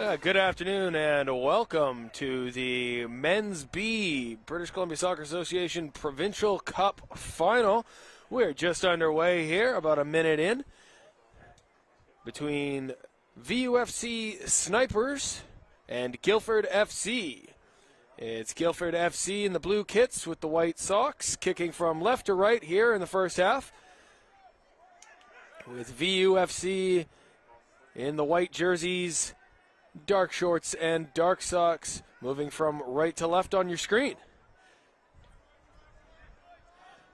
Good afternoon and welcome to the Men's B British Columbia Soccer Association Provincial Cup Final. We're just underway here, about a minute in, between VUFC Snipers and Guildford FC. It's Guildford FC in the blue kits with the white socks, kicking from left to right here in the first half, with VUFC in the white jerseys, dark shorts and dark socks, moving from right to left on your screen.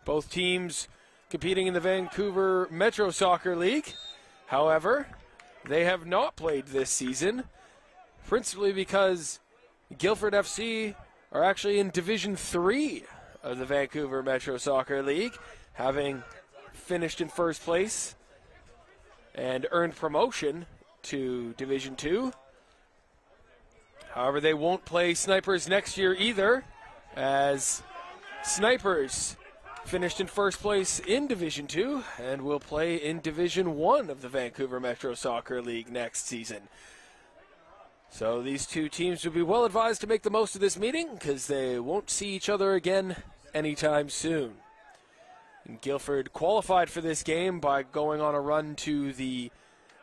Both teams competing in the Vancouver Metro Soccer League. However, they have not played this season, principally because Guildford FC are actually in Division 3 of the Vancouver Metro Soccer League, having finished in first place and earned promotion to Division 2. However, they won't play Snipers next year either, as Snipers finished in first place in Division 2 and will play in Division 1 of the Vancouver Metro Soccer League next season. So these two teams would be well advised to make the most of this meeting, because they won't see each other again anytime soon. And Guildford qualified for this game by going on a run to the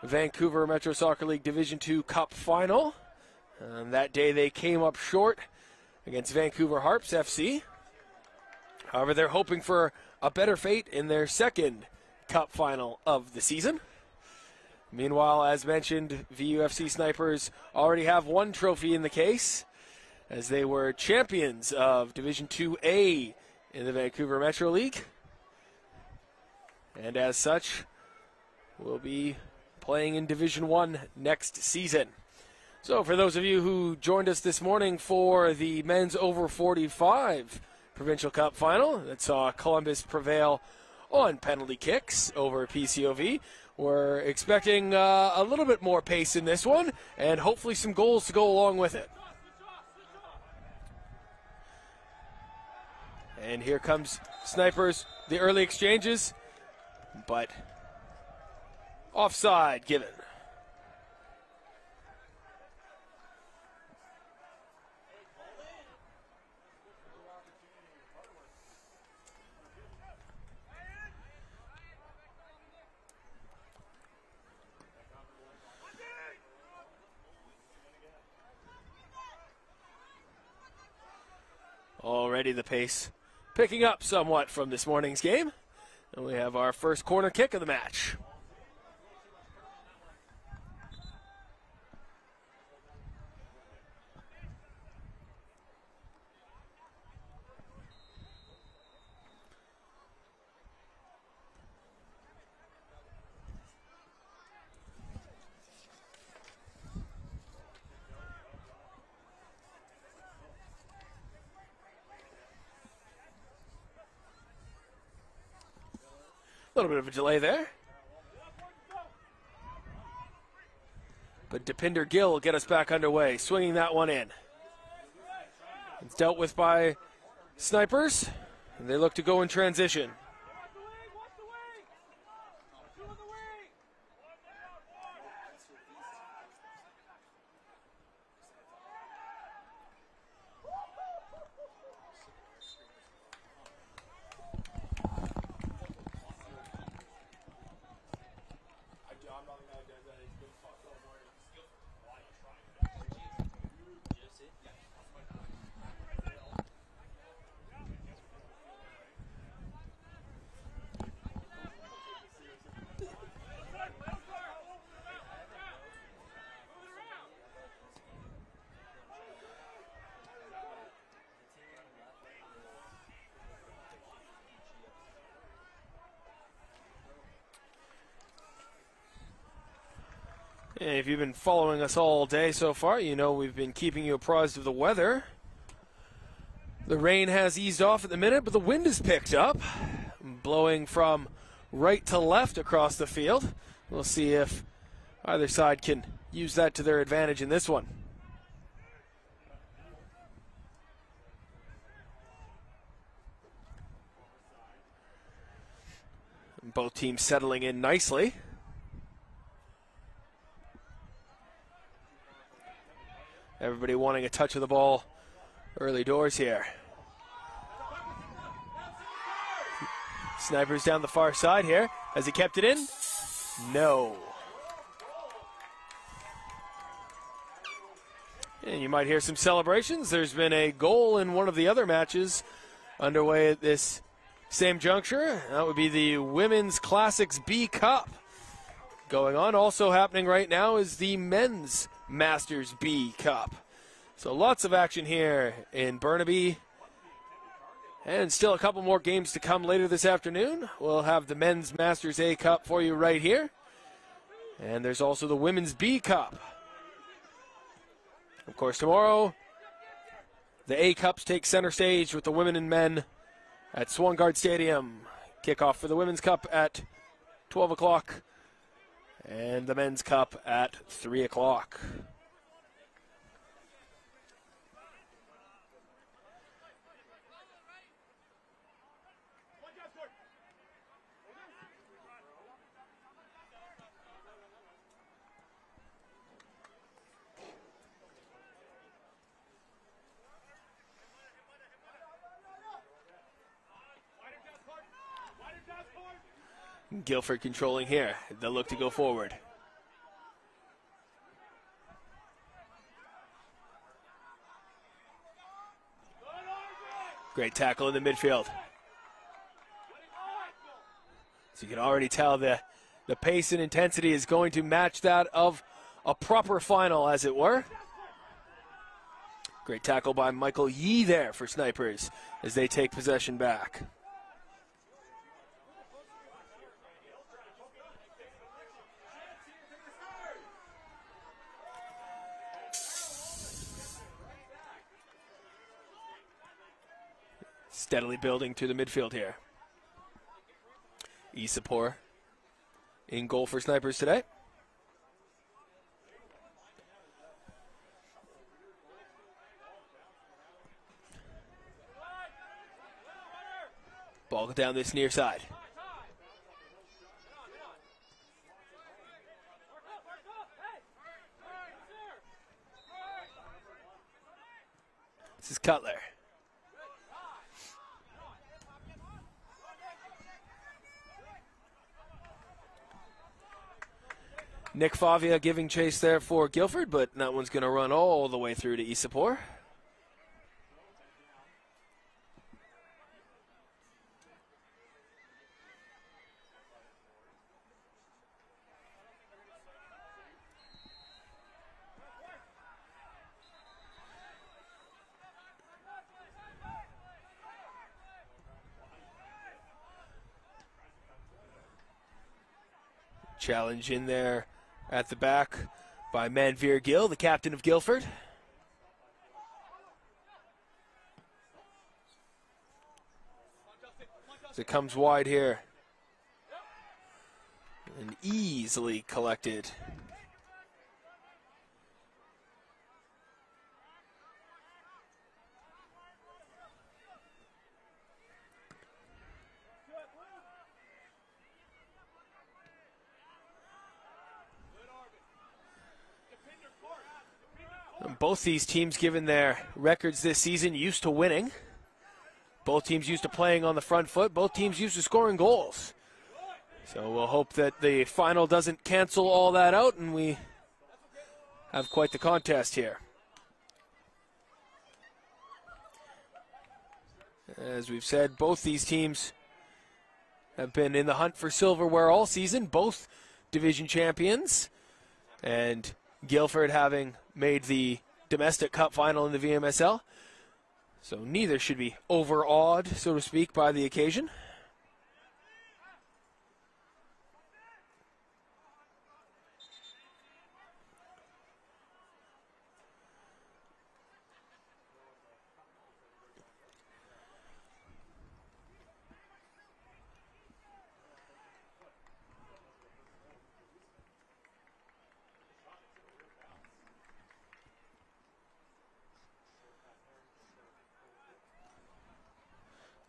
Vancouver Metro Soccer League Division 2 Cup Final. That day they came up short against Vancouver Harps FC. However, they're hoping for a better fate in their second Cup Final of the season. Meanwhile, as mentioned, VUFC Snipers already have one trophy in the case, as they were champions of Division 2A in the Vancouver Metro League. And as such, will be playing in Division 1 next season. So for those of you who joined us this morning for the men's over 45 Provincial Cup Final that saw Columbus prevail on penalty kicks over PCOV, we're expecting a little bit more pace in this one, and hopefully some goals to go along with it. And here comes Snipers, the early exchanges, but offside given. Already the pace picking up somewhat from this morning's game. And we have our first corner kick of the match. A little bit of a delay there, but Depinder Gill will get us back underway, swinging that one in. It's dealt with by Snipers, and they look to go in transition. And if you've been following us all day so far, you know we've been keeping you apprised of the weather. The rain has eased off at the minute, but the wind has picked up, blowing from right to left across the field. We'll see if either side can use that to their advantage in this one. Both teams settling in nicely. Everybody wanting a touch of the ball early doors here. Snipers down the far side here. Has he kept it in? No. And you might hear some celebrations. There's been a goal in one of the other matches underway at this same juncture. That would be the Women's Classics B Cup going on. Also happening right now is the Men's Masters B Cup. So lots of action here in Burnaby. And still a couple more games to come later this afternoon. We'll have the Men's Masters A Cup for you right here. And there's also the Women's B Cup. Of course, tomorrow, the A Cups take center stage with the women and men at Swangard Stadium. Kickoff for the Women's Cup at 12 o'clock and the Men's Cup at 3 o'clock. Guildford controlling here. They'll look to go forward. Great tackle in the midfield. So you can already tell the pace and intensity is going to match that of a proper final, as it were. Great tackle by Michael Yee there for Snipers as they take possession back. Steadily building to the midfield here. Isapor in goal for Snipers today. Ball down this near side. This is Cutler. Nick Favia giving chase there for Guildford, but that one's going to run all the way through to Isapor. Challenge in there at the back by Manveer Gill, the captain of Guildford. As it comes wide here. And easily collected. Both these teams, given their records this season, used to winning. Both teams used to playing on the front foot. Both teams used to scoring goals. So we'll hope that the final doesn't cancel all that out and we have quite the contest here. As we've said, both these teams have been in the hunt for silverware all season, both division champions, and Guildford having made the domestic cup final in the VMSL. So neither should be overawed, so to speak, by the occasion.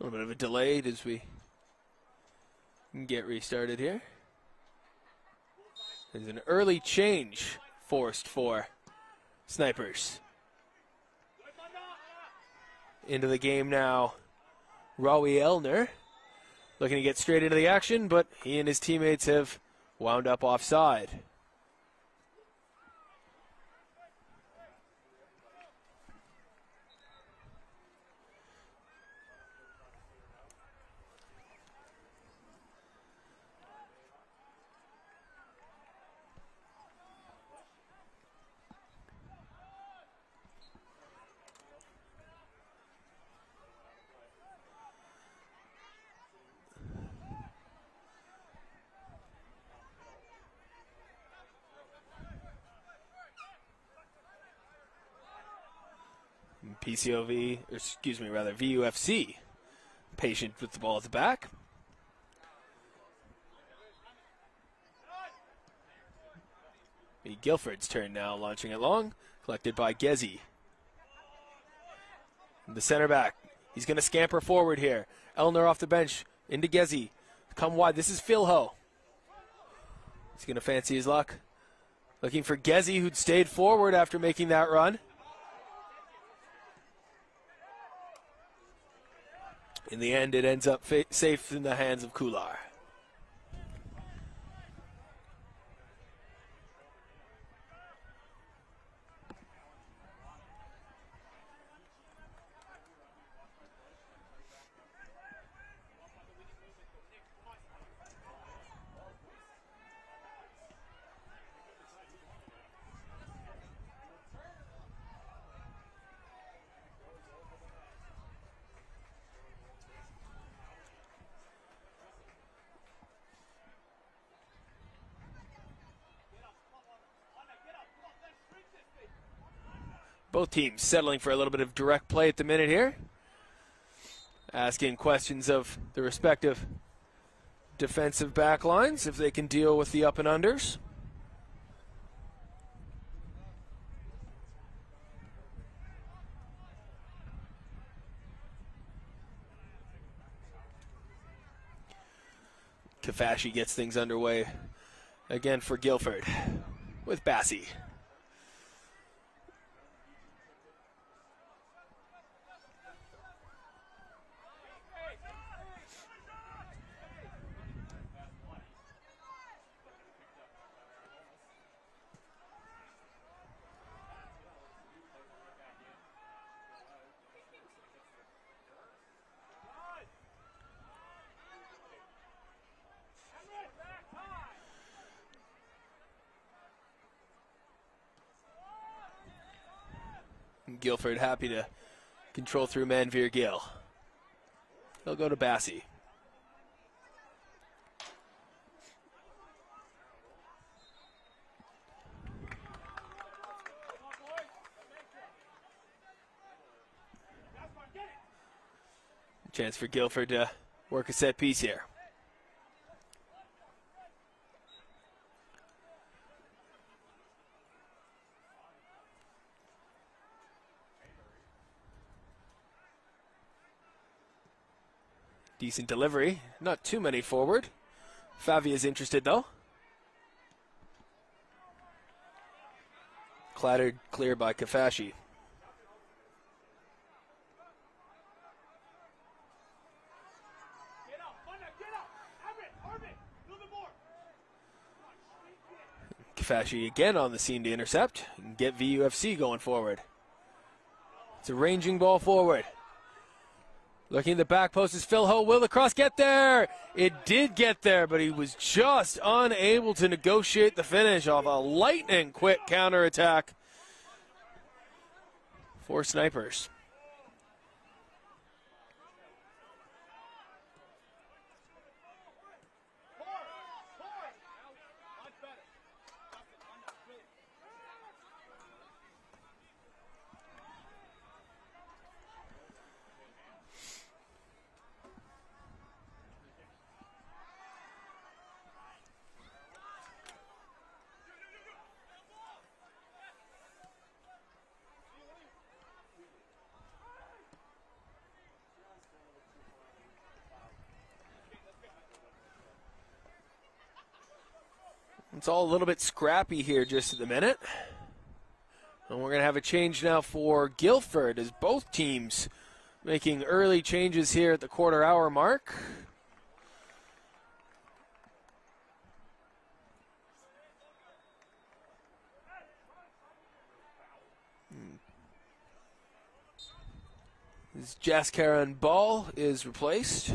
A little bit of a delay as we get restarted here. There's an early change forced for Snipers. Into the game now, Rowie Elner, looking to get straight into the action, but he and his teammates have wound up offside. VUFC, patient with the ball at the back. Guildford's turn now, launching it long, collected by Gezi. The center back, he's going to scamper forward here. Elner off the bench, into Gezi. Come wide, this is Philho. He's going to fancy his luck. Looking for Gezi, who'd stayed forward after making that run. In the end, it ends up safe in the hands of Kular. Both teams settling for a little bit of direct play at the minute here. Asking questions of the respective defensive back lines if they can deal with the up and unders. Kafashi gets things underway again for Guildford with Bassi. Guildford happy to control through Manveer Gill. He'll go to Bassi. Chance for Guildford to work a set piece here. Decent delivery, not too many forward. Favi is interested though. Clattered clear by Kafashi. Kafashi again on the scene to intercept and get VUFC going forward. It's a ranging ball forward. Looking at the back post is Phil Ho. Will the cross get there? It did get there, but he was just unable to negotiate the finish off a lightning quick counterattack for Snipers. It's all a little bit scrappy here just at the minute. And we're going to have a change now for Guildford as both teams making early changes here at the quarter-hour mark. Jaskaran Ball is replaced.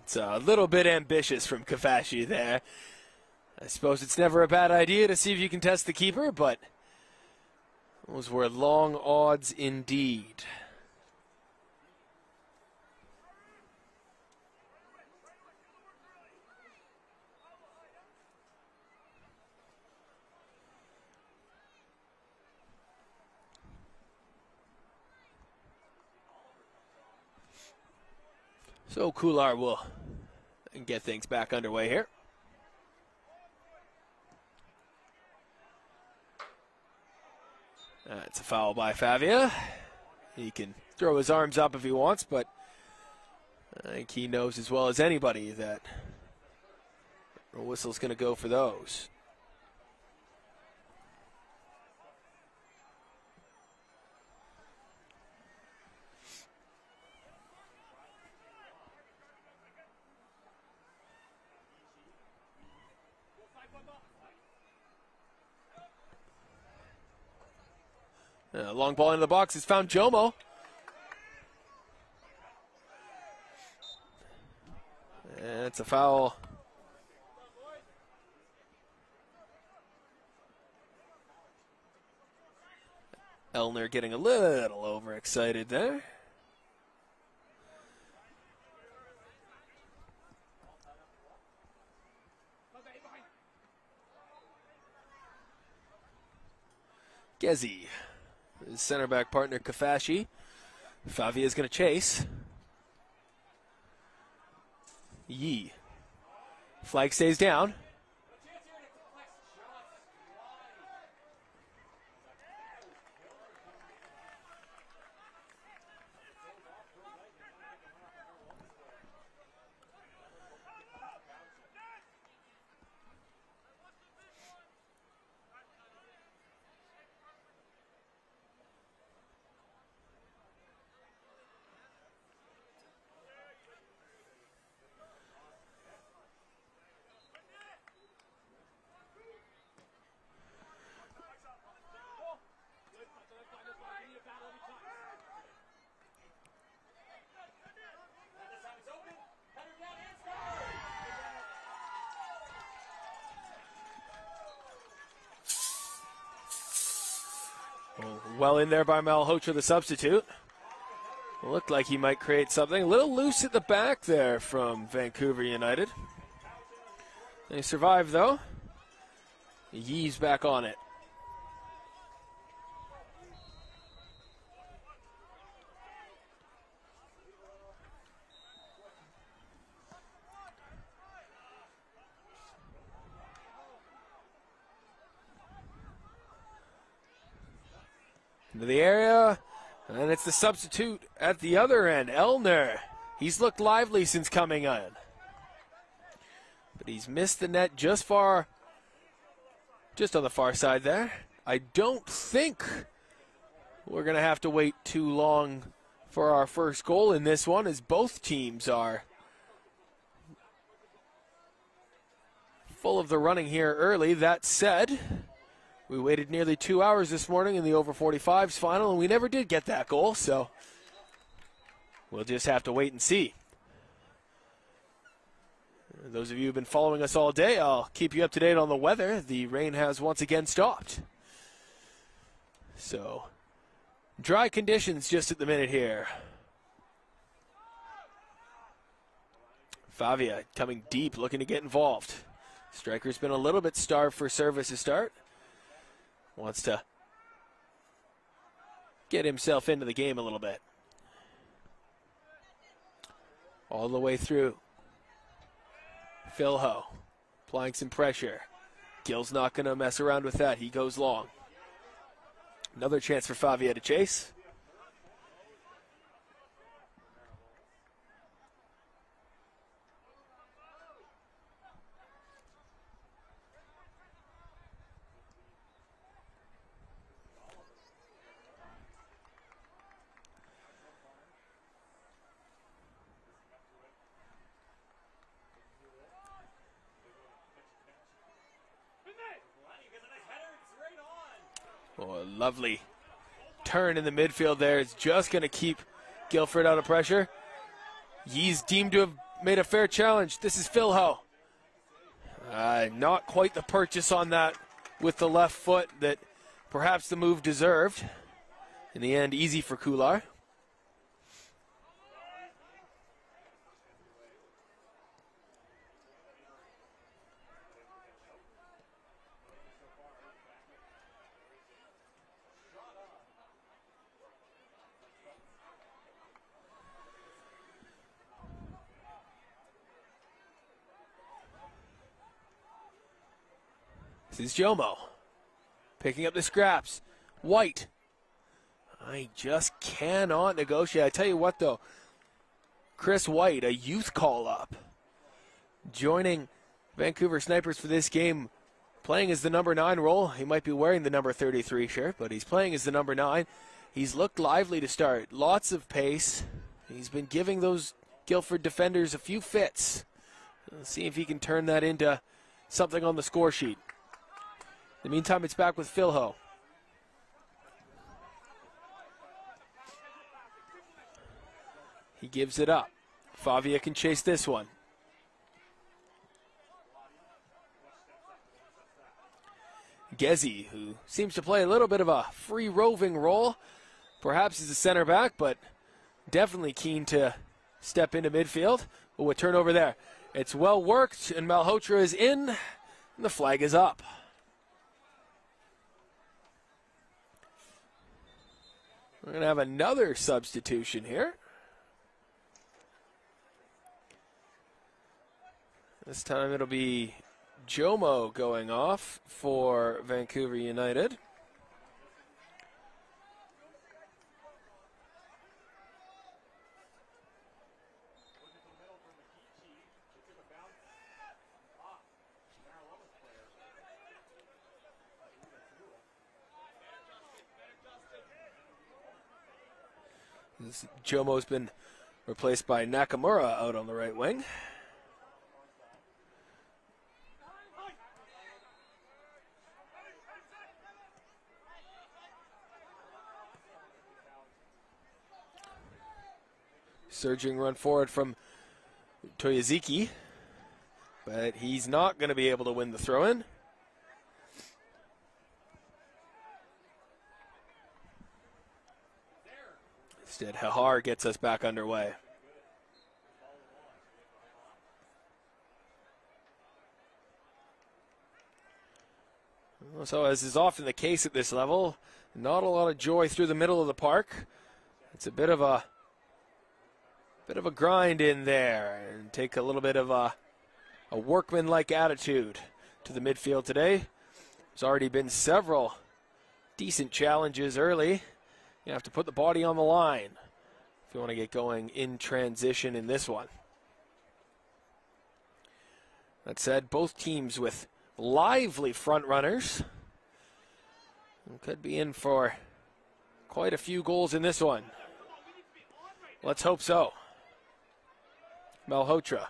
It's a little bit ambitious from Kafashi there. I suppose it's never a bad idea to see if you can test the keeper, but those were long odds indeed. So Kular will get things back underway here. It's a foul by Favia. He can throw his arms up if he wants, but I think he knows as well as anybody that the whistle's going to go for those. Long ball into the box. It's found Jomo. And it's a foul. Elner getting a little overexcited there. Gezi. His center back partner Kafashi. Favia is going to chase. Yee. Flag stays down. Well in there by Malhotra, the substitute. Looked like he might create something. A little loose at the back there from Vancouver United. They survive, though. Yee's back on it. Into the area, and it's the substitute at the other end, Elner. He's looked lively since coming in, but he's missed the net just on the far side there. I don't think we're going to have to wait too long for our first goal in this one, as both teams are full of the running here early. That said, we waited nearly 2 hours this morning in the over 45s final, and we never did get that goal, so we'll just have to wait and see. Those of you who have been following us all day, I'll keep you up to date on the weather. The rain has once again stopped. So, dry conditions just at the minute here. Favia coming deep, looking to get involved. Striker's been a little bit starved for service to start. Wants to get himself into the game a little bit. All the way through. Phil Ho applying some pressure. Gill's not going to mess around with that. He goes long. Another chance for Favia to chase. lovely turn in the midfield there. It's just going to keep Guildford out of pressure. Yee's deemed to have made a fair challenge. This is Phil Ho. Not quite the purchase on that with the left foot that perhaps the move deserved. In the end, easy for Kular. This is Jomo picking up the scraps. White. I just cannot negotiate. I tell you what, though. Chris White, a youth call-up, joining Vancouver Snipers for this game, playing as the number 9 role. He might be wearing the number 33 shirt, but he's playing as the number 9. He's looked lively to start. Lots of pace. He's been giving those Guildford defenders a few fits. Let's see if he can turn that into something on the score sheet. In the meantime, it's back with Phil Ho. He gives it up. Favia can chase this one. Gezi, who seems to play a little bit of a free roving role, perhaps as a center back, but definitely keen to step into midfield. Oh, a turnover there. It's well worked, and Malhotra is in, and the flag is up. We're going to have another substitution here. This time it'll be Jomo going off for Vancouver United. Jomo's been replaced by Nakamura out on the right wing. Surging run forward from Toyaziki, but he's not going to be able to win the throw-in. Instead, Hahar gets us back underway. So, as is often the case at this level, not a lot of joy through the middle of the park. It's a bit of a grind in there, and take a little bit of a workman-like attitude to the midfield today. There's already been several decent challenges early. You have to put the body on the line if you want to get going in transition in this one. That said, both teams with lively front runners. Could be in for quite a few goals in this one. Let's hope so. Malhotra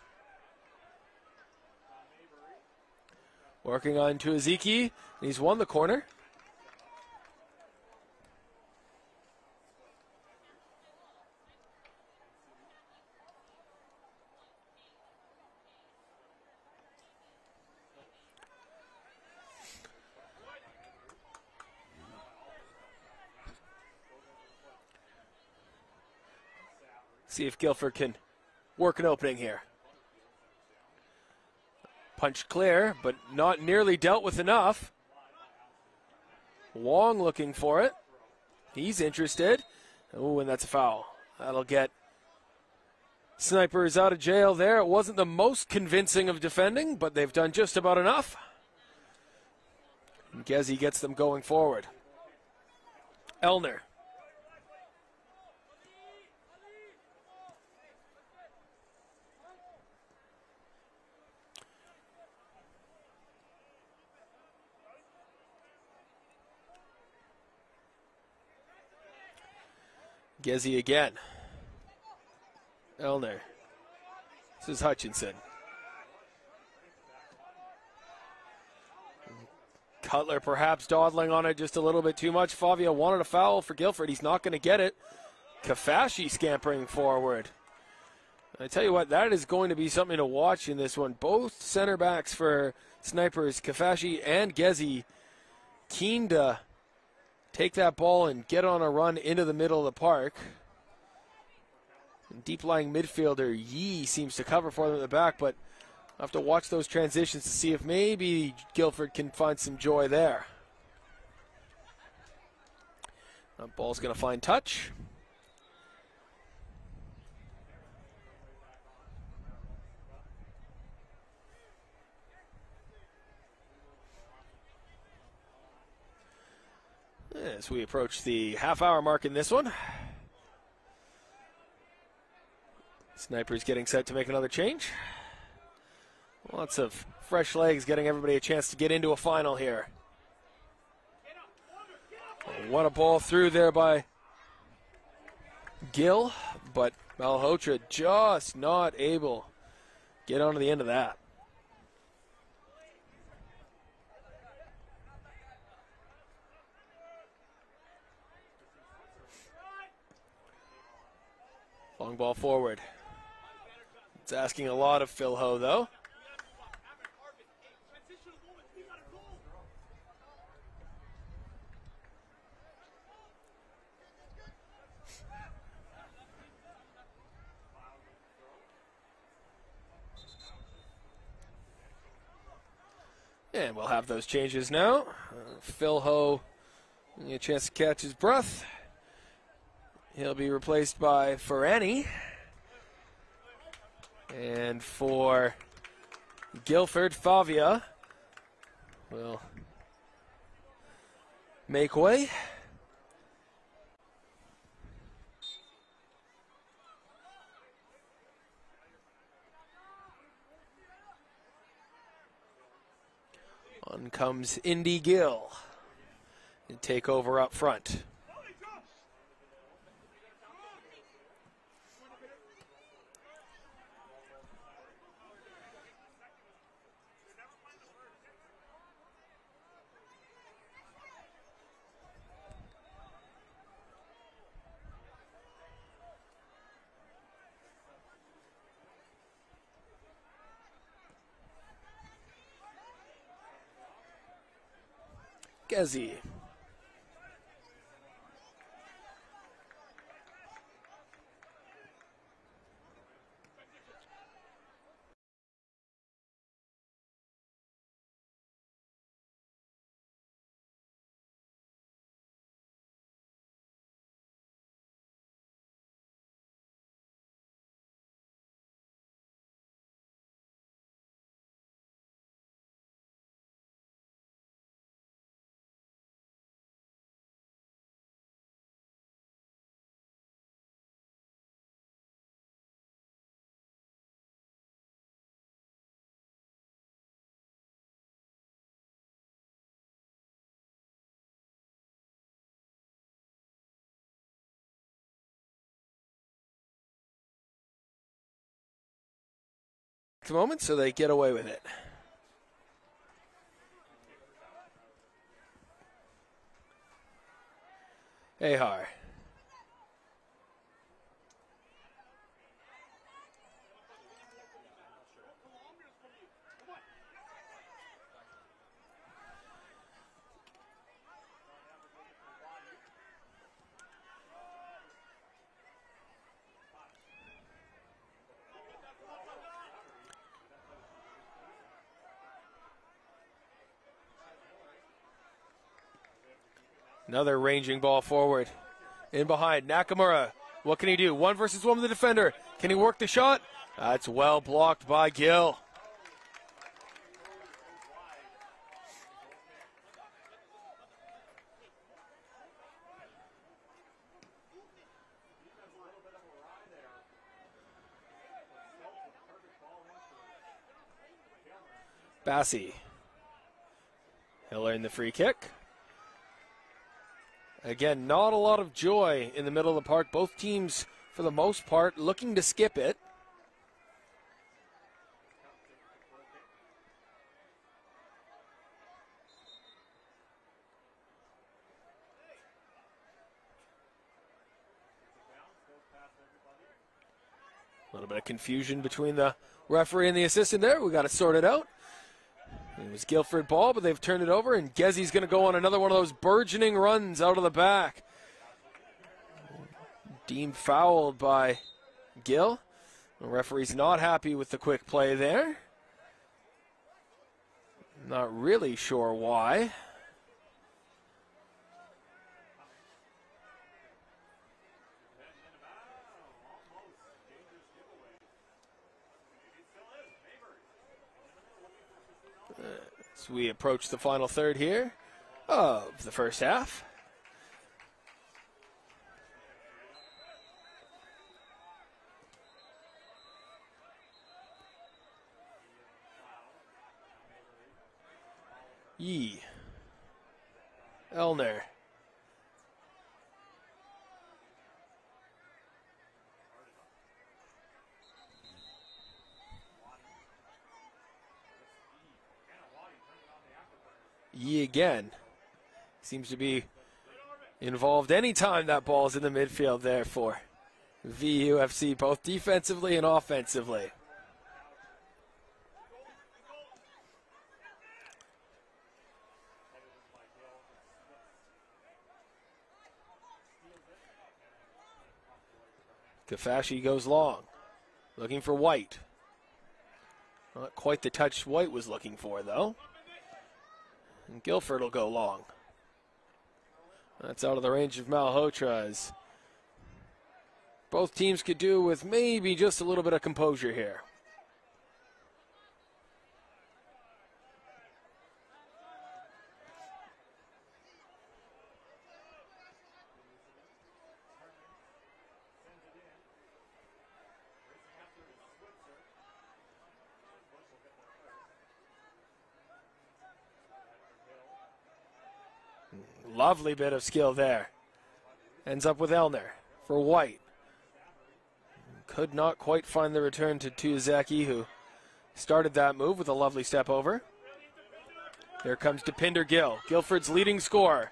working on Tuaziki, and he's won the corner. See if Guildford can work an opening here. Punch clear, but not nearly dealt with enough. Wong looking for it. He's interested. Oh, and that's a foul. That'll get Snipers out of jail there. It wasn't the most convincing of defending, but they've done just about enough. And Gezi gets them going forward. Elner. Gezi again. Elner. This is Hutchinson. Cutler perhaps dawdling on it just a little bit too much. Favia wanted a foul for Guildford. He's not going to get it. Kafashi scampering forward. I tell you what, that is going to be something to watch in this one. Both center backs for Snipers, Kafashi and Gezi, keen to take that ball and get on a run into the middle of the park. And deep-lying midfielder Yee seems to cover for them at the back, but I'll have to watch those transitions to see if maybe Guildford can find some joy there. That ball's going to find touch. As we approach the half-hour mark in this one. Snipers getting set to make another change. Lots of fresh legs getting everybody a chance to get into a final here. What a ball through there by Gill, but Malhotra just not able to get onto the end of that. Long ball forward. It's asking a lot of Phil Ho, though. And we'll have those changes now. Phil Ho getting a chance to catch his breath. He'll be replaced by Ferrani. And for Guildford, Favia will make way. On comes Indy Gill and take over up front. Gezi. Moment, so they get away with it. Ahar. Another ranging ball forward. In behind, Nakamura. What can he do? 1 versus 1 with the defender. Can he work the shot? That's well blocked by Gill. Bassi. He'll earn the free kick. Again, not a lot of joy in the middle of the park. Both teams, for the most part, looking to skip it. A little bit of confusion between the referee and the assistant there. We got it sorted out. It was Guildford ball, but they've turned it over, and Gezzy's going to go on another one of those burgeoning runs out of the back. Deemed fouled by Gill. The referee's not happy with the quick play there. Not really sure why. As we approach the final third here of the first half. Yee. Elner. Yee again. Seems to be involved anytime that ball's in the midfield there for VUFC, both defensively and offensively. Kafashi goes long, looking for White. Not quite the touch White was looking for, though. And Guildford will go long. That's out of the range of Malhotra, as both teams could do with maybe just a little bit of composure here. Lovely bit of skill there. Ends up with Elner for White. Could not quite find the return to Tuyazaki, who started that move with a lovely step over. Here comes Depinder Gill, Guildford's leading scorer.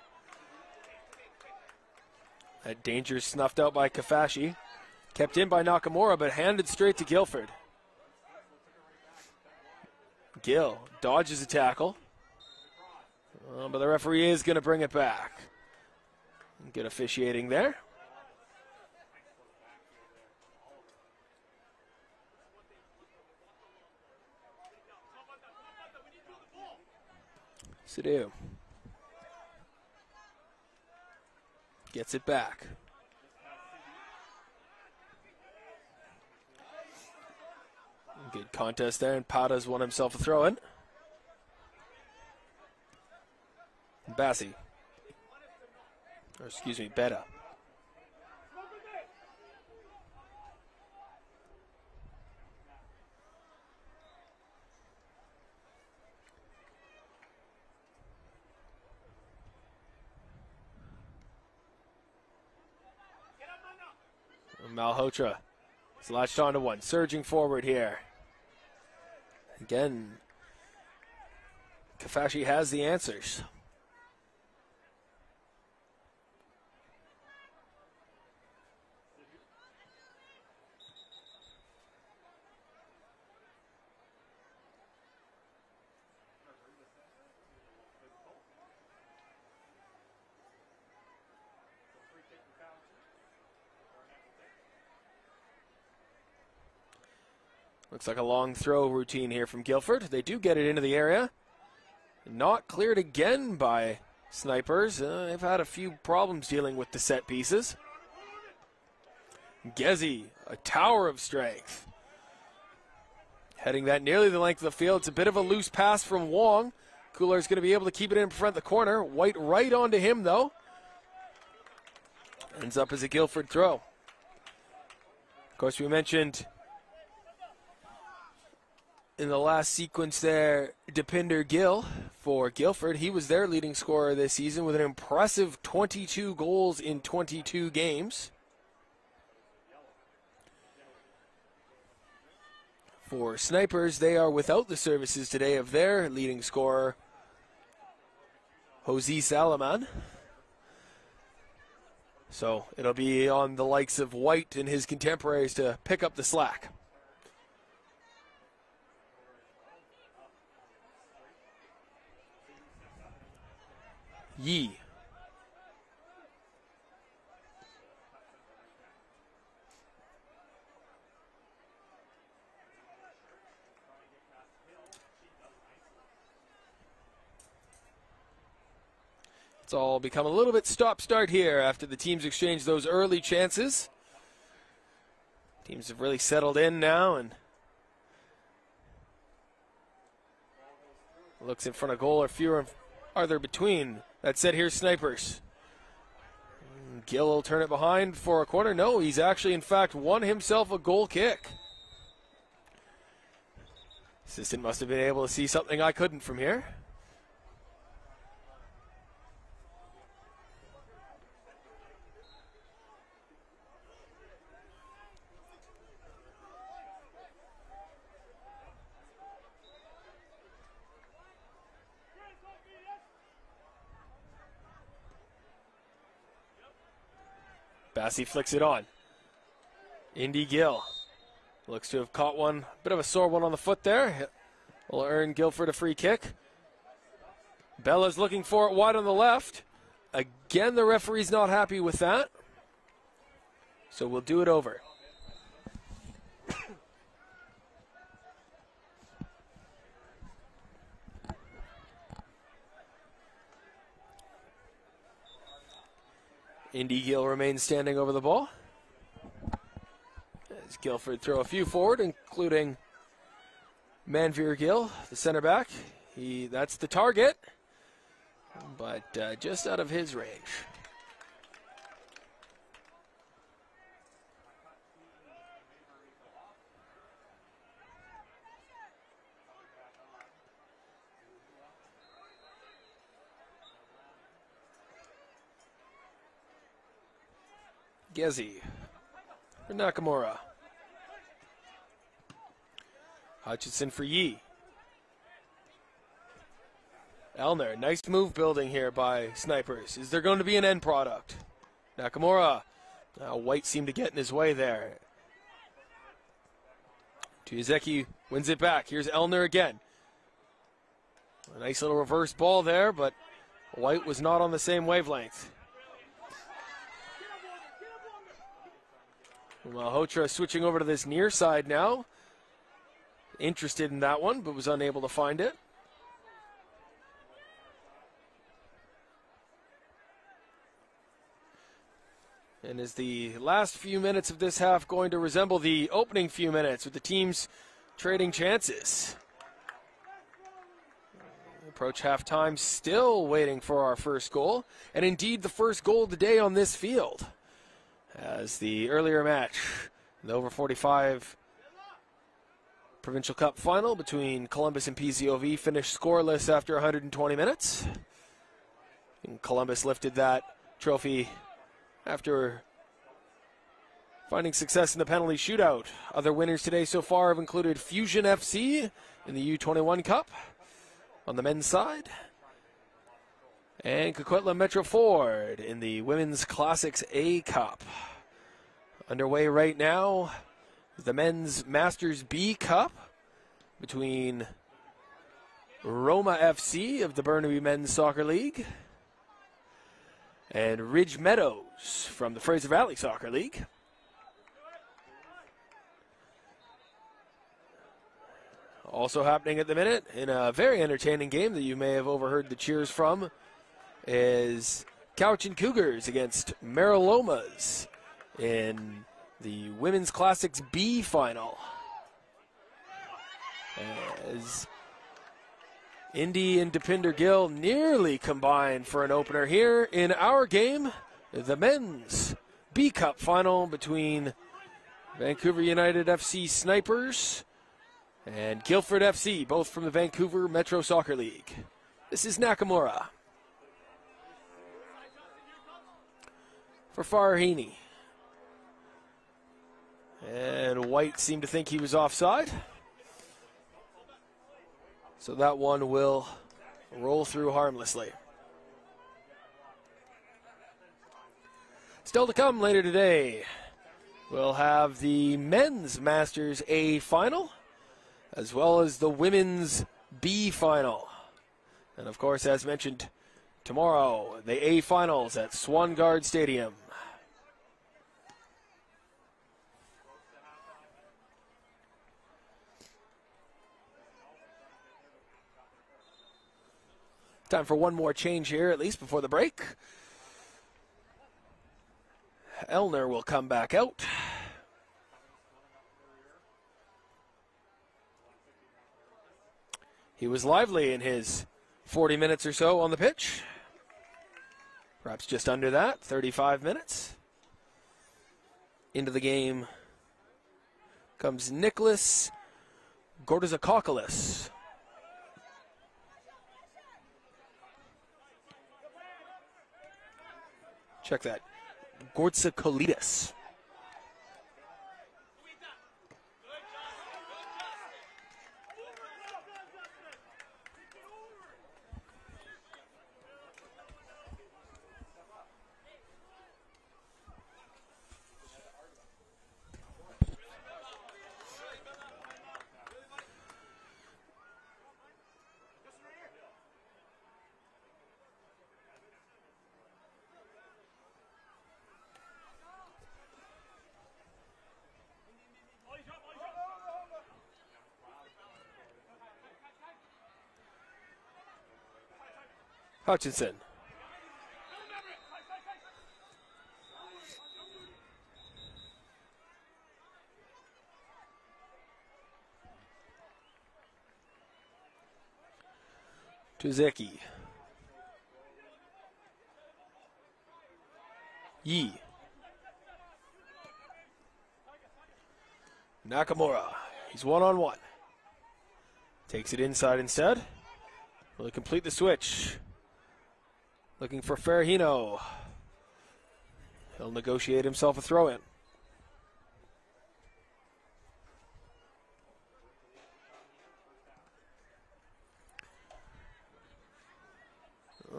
That danger snuffed out by Kafashi. Kept in by Nakamura, but handed straight to Guildford. Gill dodges a tackle. But the referee is going to bring it back. Good officiating there. Sadu gets it back. Good contest there, and Pata's won himself a throw-in. Bassi. Or excuse me, Betta. Malhotra is latched onto one, surging forward here. Again, Kafashi has the answers. Looks like a long throw routine here from Guildford. They do get it into the area. Not cleared again by Snipers. They've had a few problems dealing with the set pieces. Gezzy, a tower of strength. Heading that nearly the length of the field. It's a bit of a loose pass from Wong. Coular's going to be able to keep it in front of the corner. White right onto him, though. Ends up as a Guildford throw. Of course, we mentioned in the last sequence there, Depinder Gill for Guildford. He was their leading scorer this season with an impressive 22 goals in 22 games. For Snipers, they are without the services today of their leading scorer, Jose Salaman. So it'll be on the likes of White and his contemporaries to pick up the slack. Yee. It's all become a little bit stop-start here after the teams exchange those early chances. Teams have really settled in now and looks in front of goal or fewer are there between. That said, here's Snipers. Gill will turn it behind for a corner. No, he's actually, in fact, won himself a goal kick. Assistant must have been able to see something I couldn't from here. Bassey flicks it on. Indy Gill looks to have caught one, bit of a sore one on the foot there. Will earn Guildford a free kick. Bella's looking for it wide on the left. Again, the referee's not happy with that. So we'll do it over. Indy Gill remains standing over the ball. As Guildford throw a few forward, including Manveer Gill, the center back. That's the target, but just out of his range. Gezi for Nakamura. Hutchinson for Yee. Elner, nice move building here by Snipers. Is there going to be an end product? Nakamura. White seemed to get in his way there. Tuyazeki wins it back. Here's Elner again. A nice little reverse ball there, but White was not on the same wavelength. Malhotra switching over to this near side now. Interested in that one, but was unable to find it. And is the last few minutes of this half going to resemble the opening few minutes with the teams trading chances? Approach halftime, still waiting for our first goal. And indeed the first goal of the day on this field. As the earlier match, the over 45 Provincial Cup final between Columbus and PCOV finished scoreless after 120 minutes. And Columbus lifted that trophy after finding success in the penalty shootout. Other winners today so far have included Fusion FC in the U21 Cup on the men's side, and Coquitlam Metro Ford in the Women's Classics A Cup. Underway right now, the Men's Masters B Cup between Roma FC of the Burnaby Men's Soccer League and Ridge Meadows from the Fraser Valley Soccer League. Also happening at the minute, in a very entertaining game that you may have overheard the cheers from, is Cowichan Cougars against Marilomas in the Women's Classics B final. As Indy and Depinder Gill nearly combined for an opener here in our game, the Men's B Cup final between Vancouver United FC Snipers and Guildford FC, both from the Vancouver Metro Soccer League. This is Nakamura for Farahini. And White seemed to think he was offside. So that one will roll through harmlessly. Still to come later today, we'll have the men's Masters A final, as well as the women's B final. And of course, as mentioned, tomorrow, the A finals at Swangard Stadium. Time for one more change here, at least before the break. Elner will come back out. He was lively in his 40 minutes or so on the pitch. Perhaps just under that, 35 minutes. Into the game comes Nicholas Gordizakopoulos. Check that. Gordizakopoulos. Hutchinson. Tuzeki. Yi. Nakamura. He's one-on-one. Takes it inside instead. Will he complete the switch? Looking for Ferrahino. He'll negotiate himself a throw-in.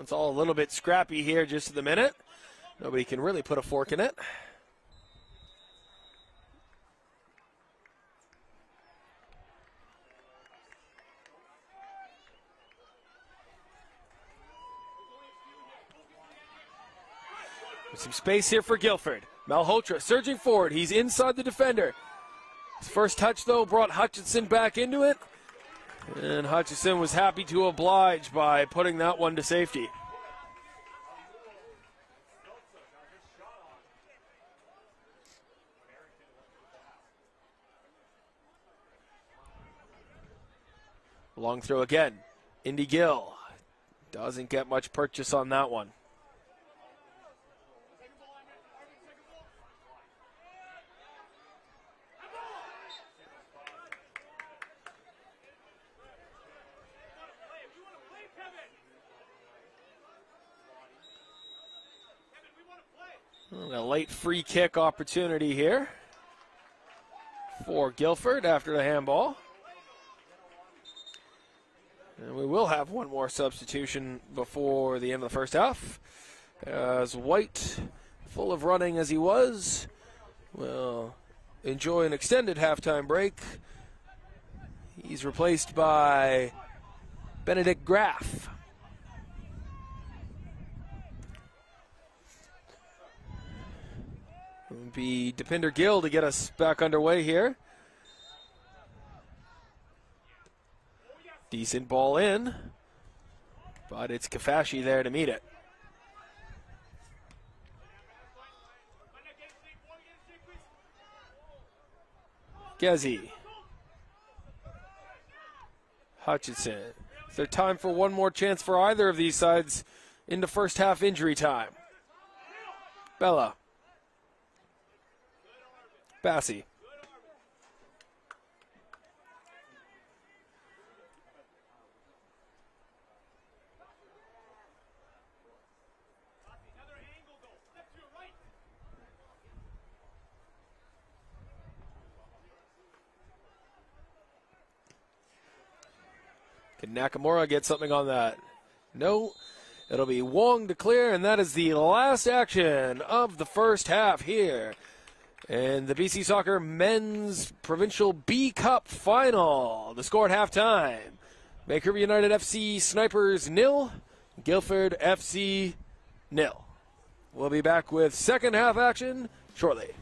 It's all a little bit scrappy here just at the minute. Nobody can really put a fork in it. Some space here for Guildford. Malhotra surging forward. He's inside the defender. His first touch, though, brought Hutchinson back into it. And Hutchinson was happy to oblige by putting that one to safety. Long throw again. Indy Gill doesn't get much purchase on that one. A late free kick opportunity here for Guildford after the handball. And we will have one more substitution before the end of the first half, as White, full of running as he was, will enjoy an extended halftime break. He's replaced by Benedict Graff. It will be Depinder Gill to get us back underway here. Decent ball in, but it's Kafashi there to meet it. Gezi. Hutchinson. Is there time for one more chance for either of these sides into first half injury time? Bella. Bassi. Can Nakamura get something on that? No. It'll be Wong to clear, and that is the last action of the first half here. And the BC Soccer Men's Provincial B Cup Final. The score at halftime: Vancouver United FC Snipers 0, Guildford FC 0. We'll be back with second half action shortly.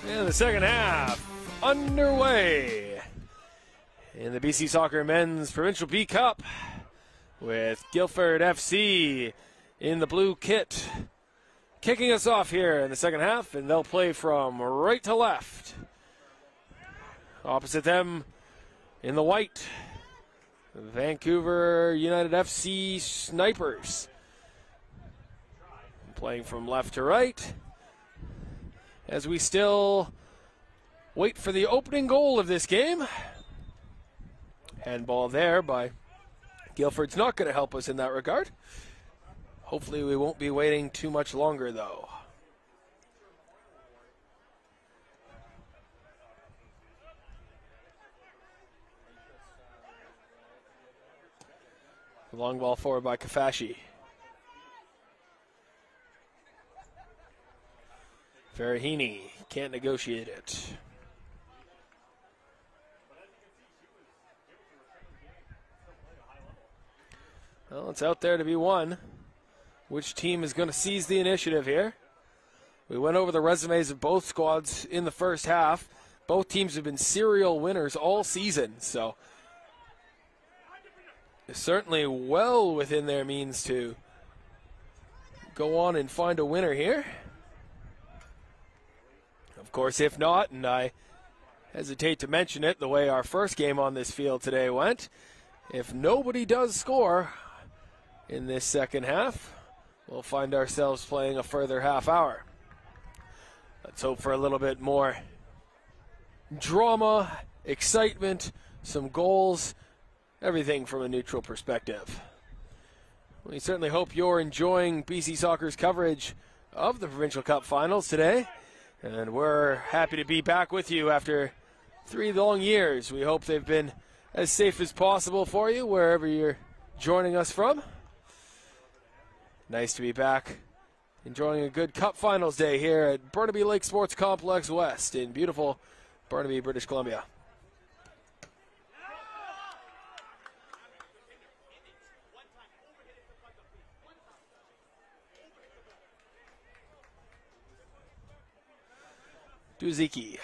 And the second half underway in the BC Soccer Men's Provincial B Cup with Guildford FC in the blue kit kicking us off here in the second half, and they'll play from right to left. Opposite them in the white, Vancouver United FC Snipers. Playing from left to right as we still wait for the opening goal of this game. Handball there by Guildford's not going to help us in that regard. Hopefully we won't be waiting too much longer, though. Long ball forward by Kafashi. Farahini can't negotiate it. Well, it's out there to be won. Which team is going to seize the initiative here? We went over the resumes of both squads in the first half. Both teams have been serial winners all season, so it's certainly well within their means to go on and find a winner here. Of course, if not, and I hesitate to mention it the way our first game on this field today went, if nobody does score in this second half, we'll find ourselves playing a further half hour. Let's hope for a little bit more drama, excitement, some goals, everything from a neutral perspective. We certainly hope you're enjoying BC Soccer's coverage of the Provincial Cup Finals today, and we're happy to be back with you after 3 long years. We hope they've been as safe as possible for you wherever you're joining us from. Nice to be back, enjoying a good Cup Finals day here at Burnaby Lake Sports Complex West in beautiful Burnaby, British Columbia. Duziki.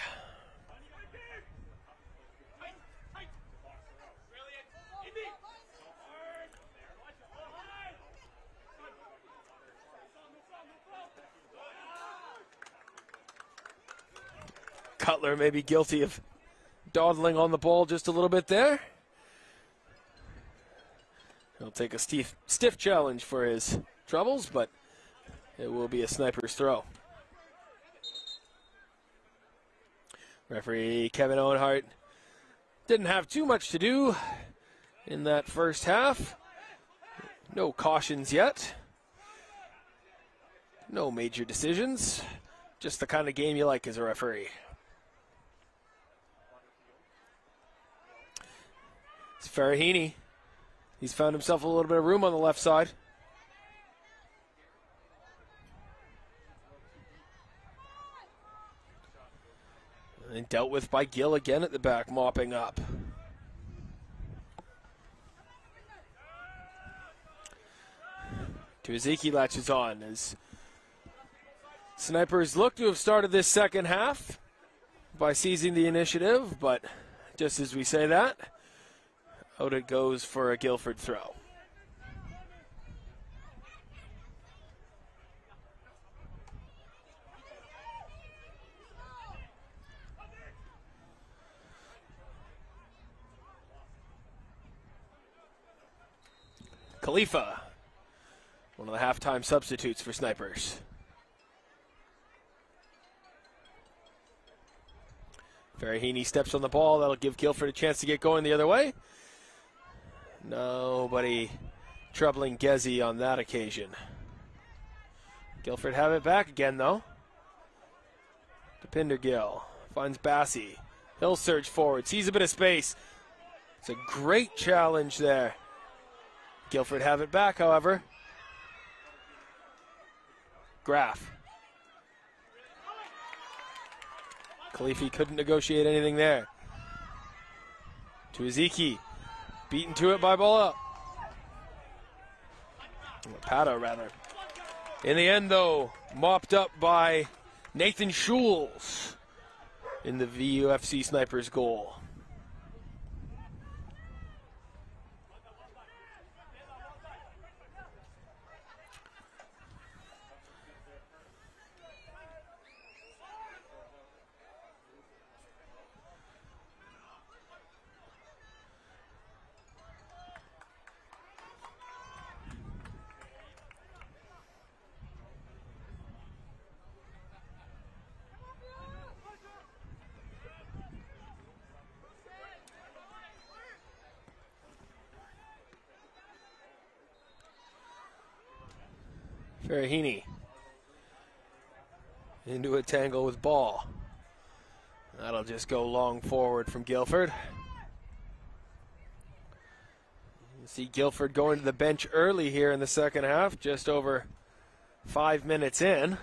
Cutler may be guilty of dawdling on the ball just a little bit there. He'll take a stiff challenge for his troubles, but it will be a sniper's throw. Referee Kevin Owenhart didn't have too much to do in that first half. No cautions yet. No major decisions. Just the kind of game you like as a referee. It's Farahini. He's found himself a little bit of room on the left side. And dealt with by Gill again at the back, mopping up. Tuiziki latches on as Snipers look to have started this second half by seizing the initiative, but just as we say that, out it goes for a Guildford throw. Khalifa, one of the halftime substitutes for Snipers. Farahini steps on the ball. That'll give Guildford a chance to get going the other way. Nobody troubling Gezi on that occasion. Guildford have it back again, though. Depinder Gill finds Bassi. He'll surge forward, sees a bit of space. It's a great challenge there. Guildford have it back, however. Graf. Khalifi couldn't negotiate anything there. Tuiziki. Beaten to it by Bola. Pata, rather. In the end, though, mopped up by Nathan Schulz. in the VUFC Snipers goal. Ferrahini into a tangle with ball. That'll just go long forward from Guildford. You see Guildford going to the bench early here in the second half, just over 5 minutes in.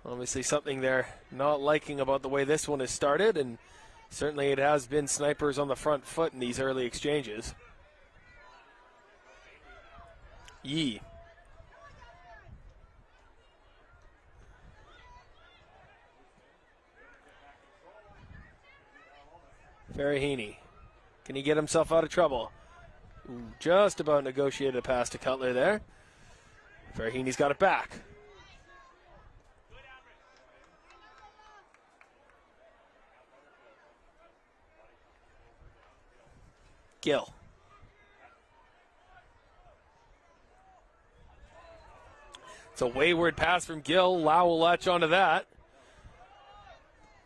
Obviously something they're not liking about the way this one has started, and certainly it has been Snipers on the front foot in these early exchanges. Yee. Ferrahini. Can he get himself out of trouble? Ooh, just about negotiated a pass to Cutler there. Ferrahini's got it back. Gill. It's a wayward pass from Gill. Lau will latch onto that.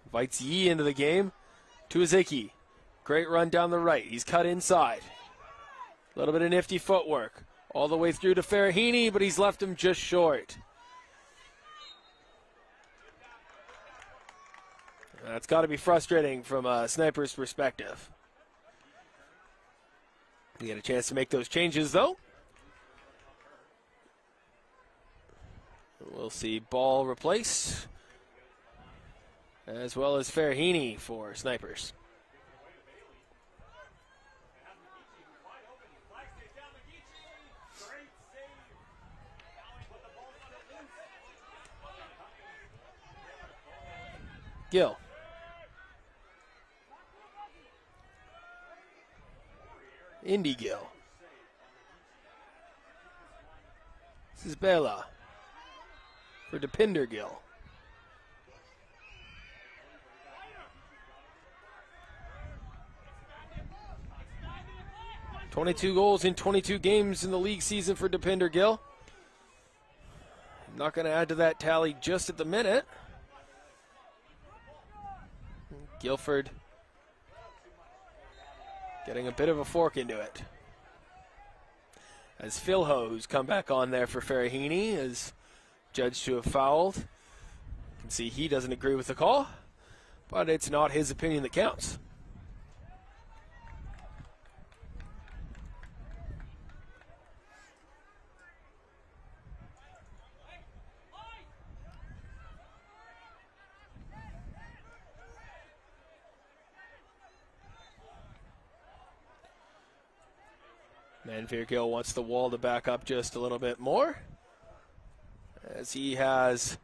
Invites Yee into the game. To Aziki. Great run down the right. He's cut inside. A little bit of nifty footwork. All the way through to Ferrahini, but he's left him just short. That's got to be frustrating from a Sniper's perspective. You get a chance to make those changes, though. We'll see ball replaced, as well as Ferrahini for Snipers. Gill. Indy Gill. This is Bela for Depinder Gill. $22 goals in 22 games in the league season for Depinder Gill. Not going to add to that tally just at the minute. Guildford getting a bit of a fork into it. As Philho, who's come back on there for Ferrahini, is judged to have fouled. You can see he doesn't agree with the call, but it's not his opinion that counts. Manveer Gill wants the wall to back up just a little bit more, as he has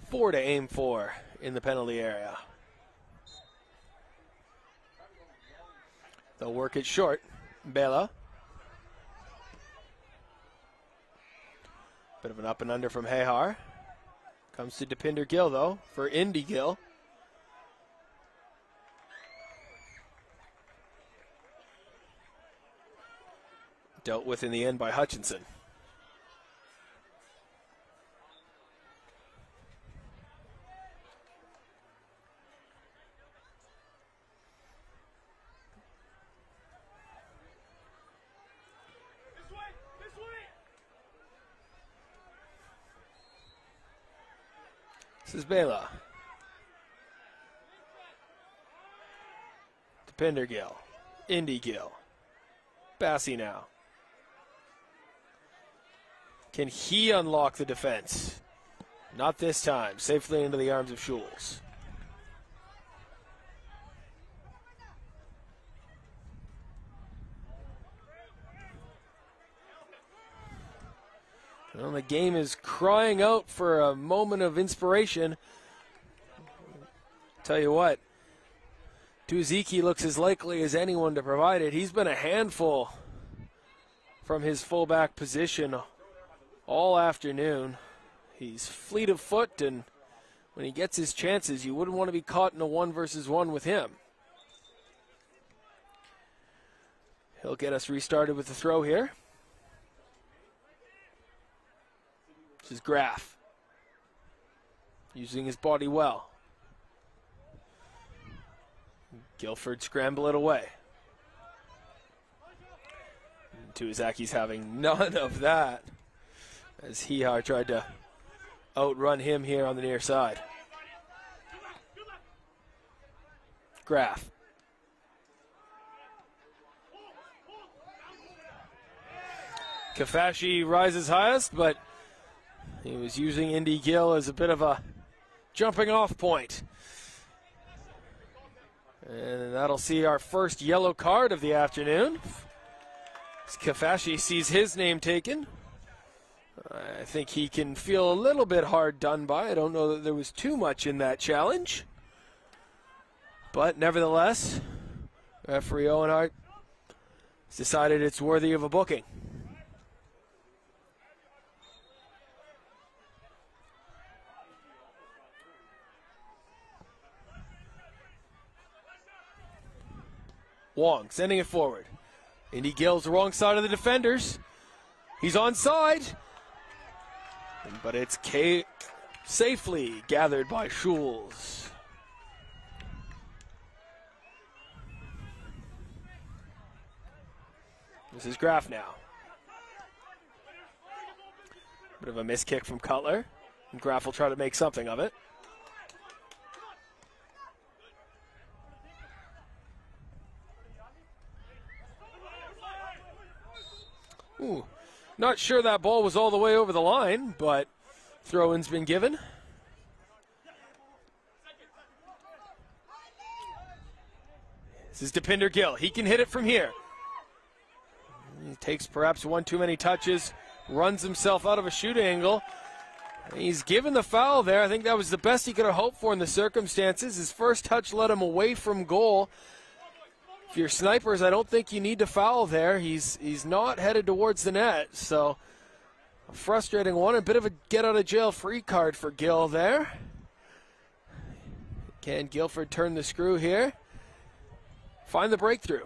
4 to aim for in the penalty area. They'll work it short. Bela. Bit of an up and under from Hehar. Comes to Depinder Gill, though, for Indy Gill. Dealt with in the end by Hutchinson. This is Bela. Depinder Gill. Indy Gill. Bassi now. Can he unlock the defense? Not this time. Safely into the arms of Schulz. Well, the game is crying out for a moment of inspiration. Tell you what, Tuziki looks as likely as anyone to provide it. He's been a handful from his fullback position all afternoon. He's fleet of foot, and when he gets his chances, you wouldn't want to be caught in a 1-versus-1 with him. He'll get us restarted with the throw here. This is Graff, using his body well. Guildford scramble it away. Tuizaki's having none of that as Hihar tried to outrun him here on the near side. Graff. Kafashi rises highest, but he was using Indy Gill as a bit of a jumping off point. And that'll see our first yellow card of the afternoon. As Kafashi sees his name taken, I think he can feel a little bit hard done by. I don't know that there was too much in that challenge. But nevertheless, referee Owenhart has decided it's worthy of a booking. Wong sending it forward. Indy Gill's the wrong side of the defenders. He's onside. But it's safely gathered by Schulz. This is Graff now. Bit of a miss kick from Cutler. And Graff will try to make something of it. Ooh, not sure that ball was all the way over the line, but throw-in's been given. This is Depinder Gill. He can hit it from here. He takes perhaps one too many touches, runs himself out of a shoot angle. He's given the foul there. I think that was the best he could have hoped for in the circumstances. His first touch led him away from goal. If you're snipers, I don't think you need to foul there. He's not headed towards the net, so a frustrating one. A bit of a get-out-of-jail-free card for Gill there. Can Guildford turn the screw here? Find the breakthrough.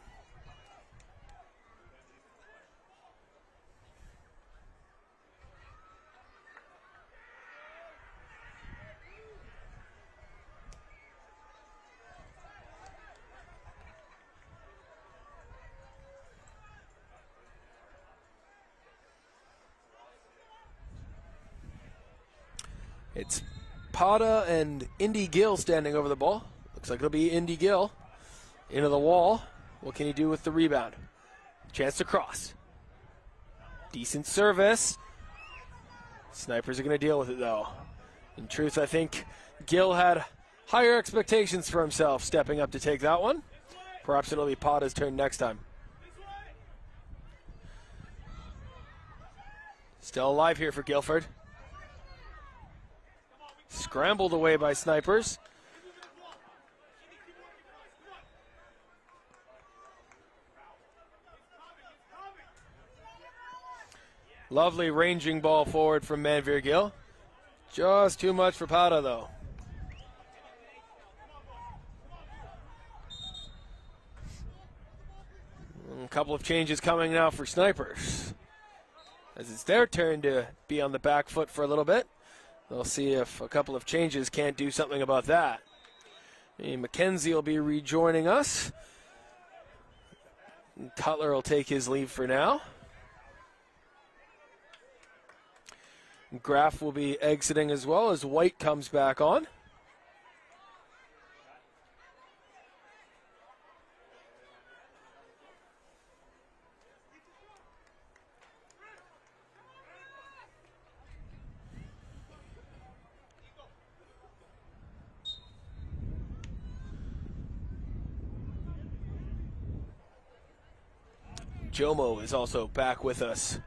It's Pada and Indy Gill standing over the ball. Looks like it'll be Indy Gill into the wall. What can he do with the rebound? Chance to cross. Decent service. Snipers are going to deal with it, though. In truth, I think Gill had higher expectations for himself stepping up to take that one. Perhaps it'll be Pada's turn next time. Still alive here for Guildford. Scrambled away by snipers. Lovely ranging ball forward from Manveer Gill. Just too much for Pada, though. A couple of changes coming now for snipers, as it's their turn to be on the back foot for a little bit. They'll see if a couple of changes can't do something about that. McKenzie will be rejoining us. Cutler will take his leave for now. Graff will be exiting as well as White comes back on. Jomo is also back with us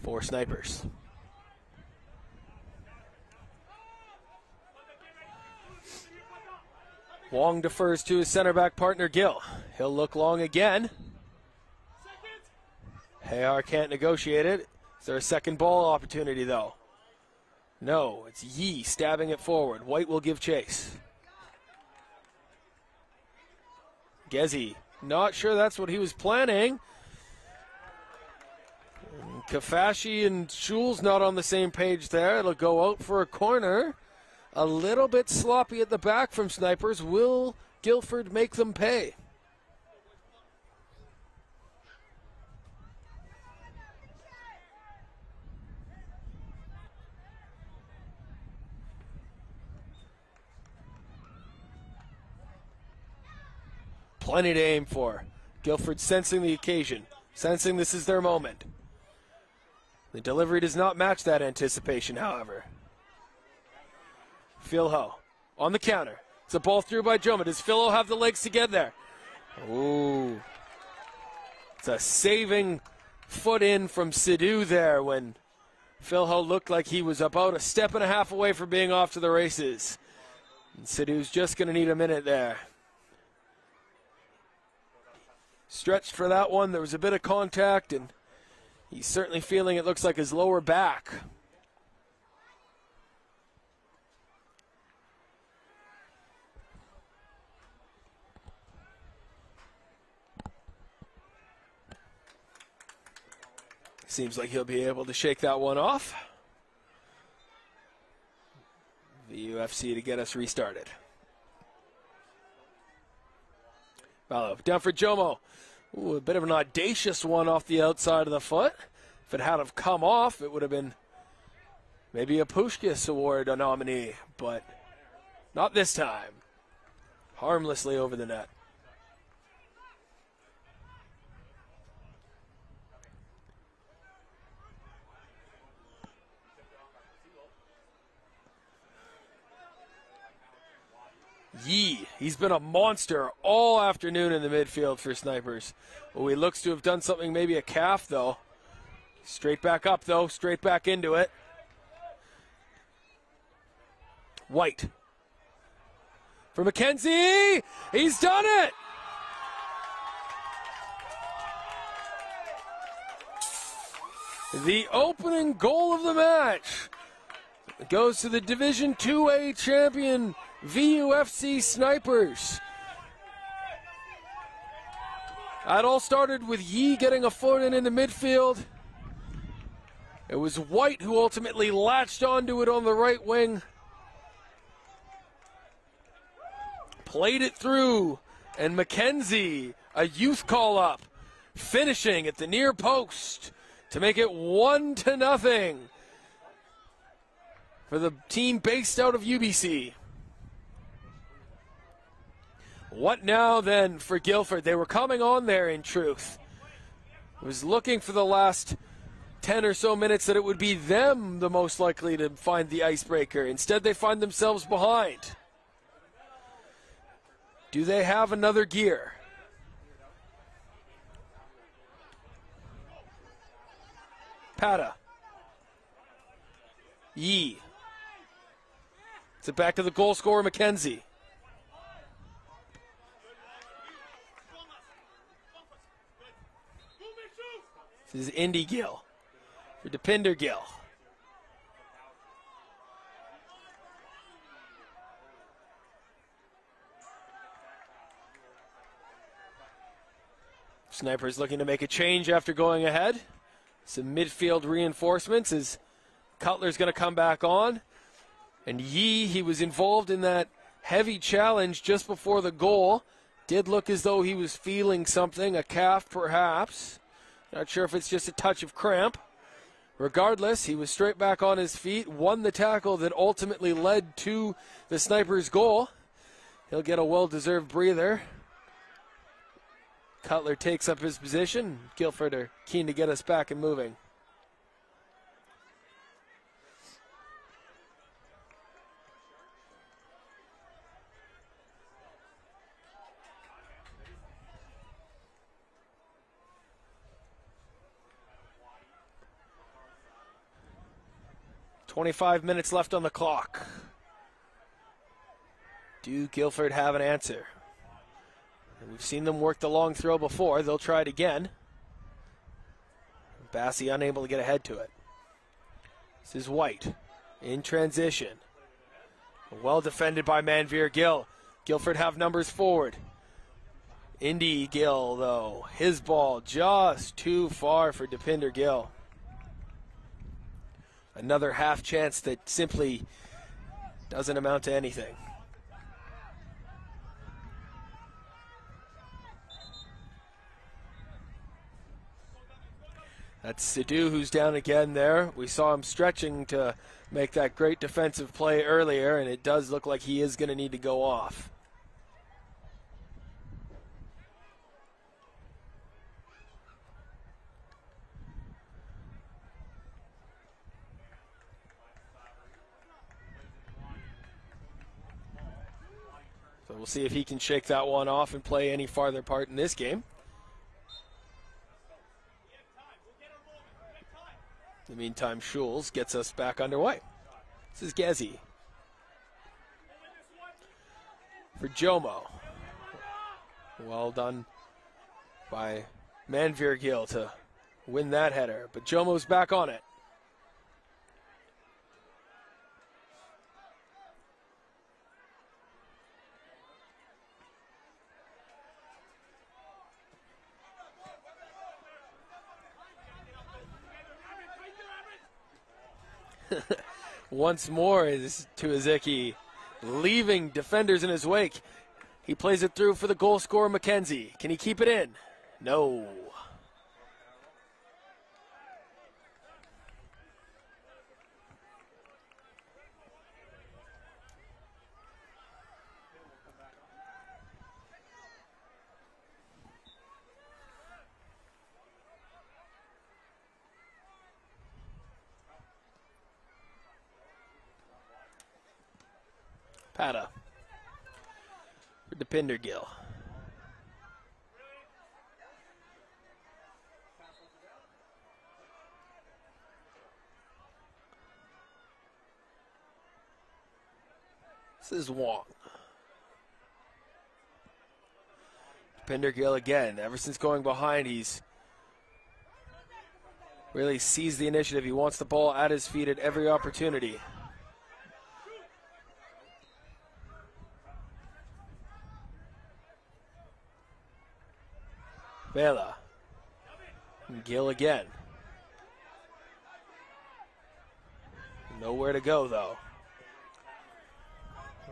for snipers. Wong defers to his center back partner, Gill. He'll look long again. Hayar can't negotiate it. Is there a second ball opportunity, though? No, it's Yee stabbing it forward. White will give chase. Gezi, not sure that's what he was planning. And Kafashi and Schul's not on the same page there. It'll go out for a corner. A little bit sloppy at the back from Snipers. Will Guildford make them pay? Plenty to aim for. Guildford sensing the occasion, sensing this is their moment. The delivery does not match that anticipation, however. Philho on the counter. It's a ball through by Joma. Does Philho have the legs to get there? Ooh. It's a saving foot in from Sidhu there when Philho looked like he was about a step and a half away from being off to the races. And Sidhu's just going to need a minute there. Stretched for that one. There was a bit of contact, and he's certainly feeling it looks like his lower back. Seems like he'll be able to shake that one off. The UFC to get us restarted. Vallo down for Jomo. Ooh, a bit of an audacious one off the outside of the foot. If it had have come off, it would have been maybe a Pushkas Award nominee, but not this time. Harmlessly over the net. Yee, he's been a monster all afternoon in the midfield for Snipers. Well, he looks to have done something, maybe a calf, though. Straight back up, though, straight back into it. White. For McKenzie! He's done it! The opening goal of the match goes to the Division 2A champion, VUFC Snipers. It all started with Yee getting a foot in the midfield. It was White who ultimately latched onto it on the right wing. Played it through, and McKenzie, a youth call-up, finishing at the near post to make it 1-0 for the team based out of UBC. What now then for Guildford? They were coming on there in truth. I was looking for the last 10 or so minutes that it would be them the most likely to find the icebreaker. Instead, they find themselves behind. Do they have another gear? Pata. Yee. It's it back to the goal scorer, McKenzie. This is Indy Gill for Depinder Gill. Snipers looking to make a change after going ahead. Some midfield reinforcements as Cutler's going to come back on. And Yee, he was involved in that heavy challenge just before the goal. Did look as though he was feeling something, a calf perhaps. Not sure if it's just a touch of cramp. Regardless, he was straight back on his feet, won the tackle that ultimately led to the Snipers' goal. He'll get a well-deserved breather. Cutler takes up his position. Guildford are keen to get us back and moving. .25 minutes left on the clock. Do Guildford have an answer? And we've seen them work the long throw before. They'll try it again. Bassey unable to get ahead to it. This is White in transition. Well defended by Manveer Gill. Guildford have numbers forward. Indy Gill, though. His ball just too far for Depinder Gill. Another half chance that simply doesn't amount to anything. That's Sidhu who's down again there. We saw him stretching to make that great defensive play earlier, and it does look like he is going to need to go off. So we'll see if he can shake that one off and play any farther part in this game. In the meantime, Schulz gets us back underway. This is Gezi. For Jomo. Well done by Manveer Gill to win that header. But Jomo's back on it. Once more is Tuazeki leaving defenders in his wake. He plays it through for the goal scorer, McKenzie. Can he keep it in? No. Pata for Depinder Gill. This is Wong. Depinder Gill again. Ever since going behind, he's really seized the initiative. He wants the ball at his feet at every opportunity. Vela. Gill again. Nowhere to go, though.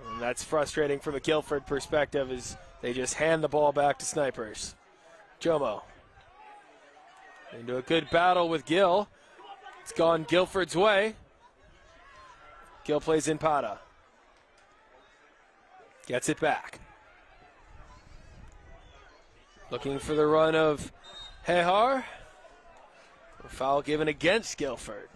And that's frustrating from a Guildford perspective as they just hand the ball back to Snipers. Jomo. Into a good battle with Gill. It's gone Guildford's way. Gill plays in Pata. Gets it back. Looking for the run of Hehar. A foul given against Guildford.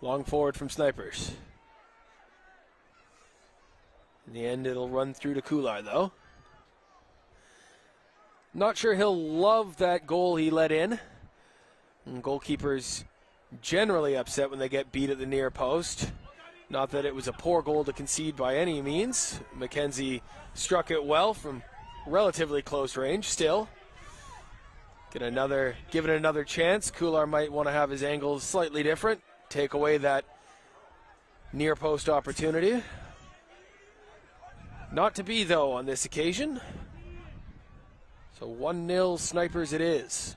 Long forward from Snipers. In the end, it'll run through to Kular, though. Not sure he'll love that goal he let in. And goalkeepers generally upset when they get beat at the near post. Not that it was a poor goal to concede by any means. McKenzie struck it well from relatively close range still. Given another chance. Kular might want to have his angles slightly different. Take away that near post opportunity. Not to be, though, on this occasion. So 1-0 Snipers it is.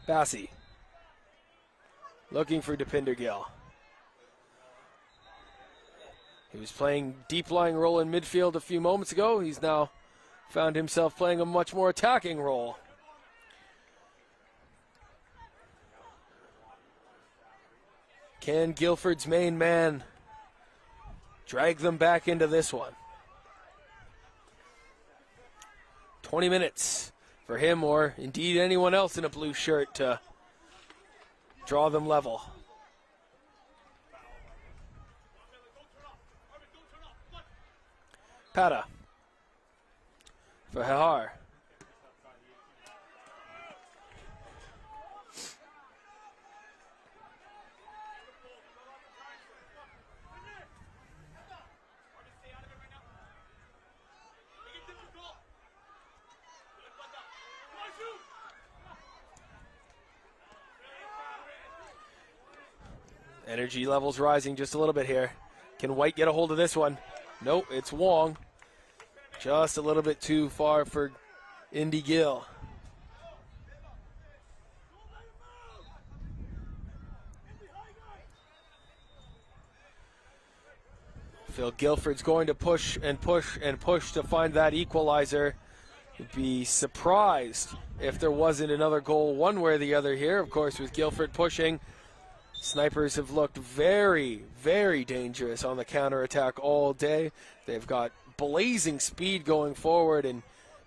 Bassey. Looking for Depinder Gill. He was playing deep lying role in midfield a few moments ago. He's now found himself playing a much more attacking role. Can Guildford's main man drag them back into this one? 20 minutes for him or indeed anyone else in a blue shirt to draw them level. Pata for Hehar. Energy levels rising just a little bit here. Can White get a hold of this one? Nope, it's Wong. Just a little bit too far for Indy Gill. Phil Guildford's going to push and push and push to find that equalizer. Would be surprised if there wasn't another goal one way or the other here. Of course, with Guildford pushing, Snipers have looked very, very dangerous on the counterattack all day. They've got blazing speed going forward, and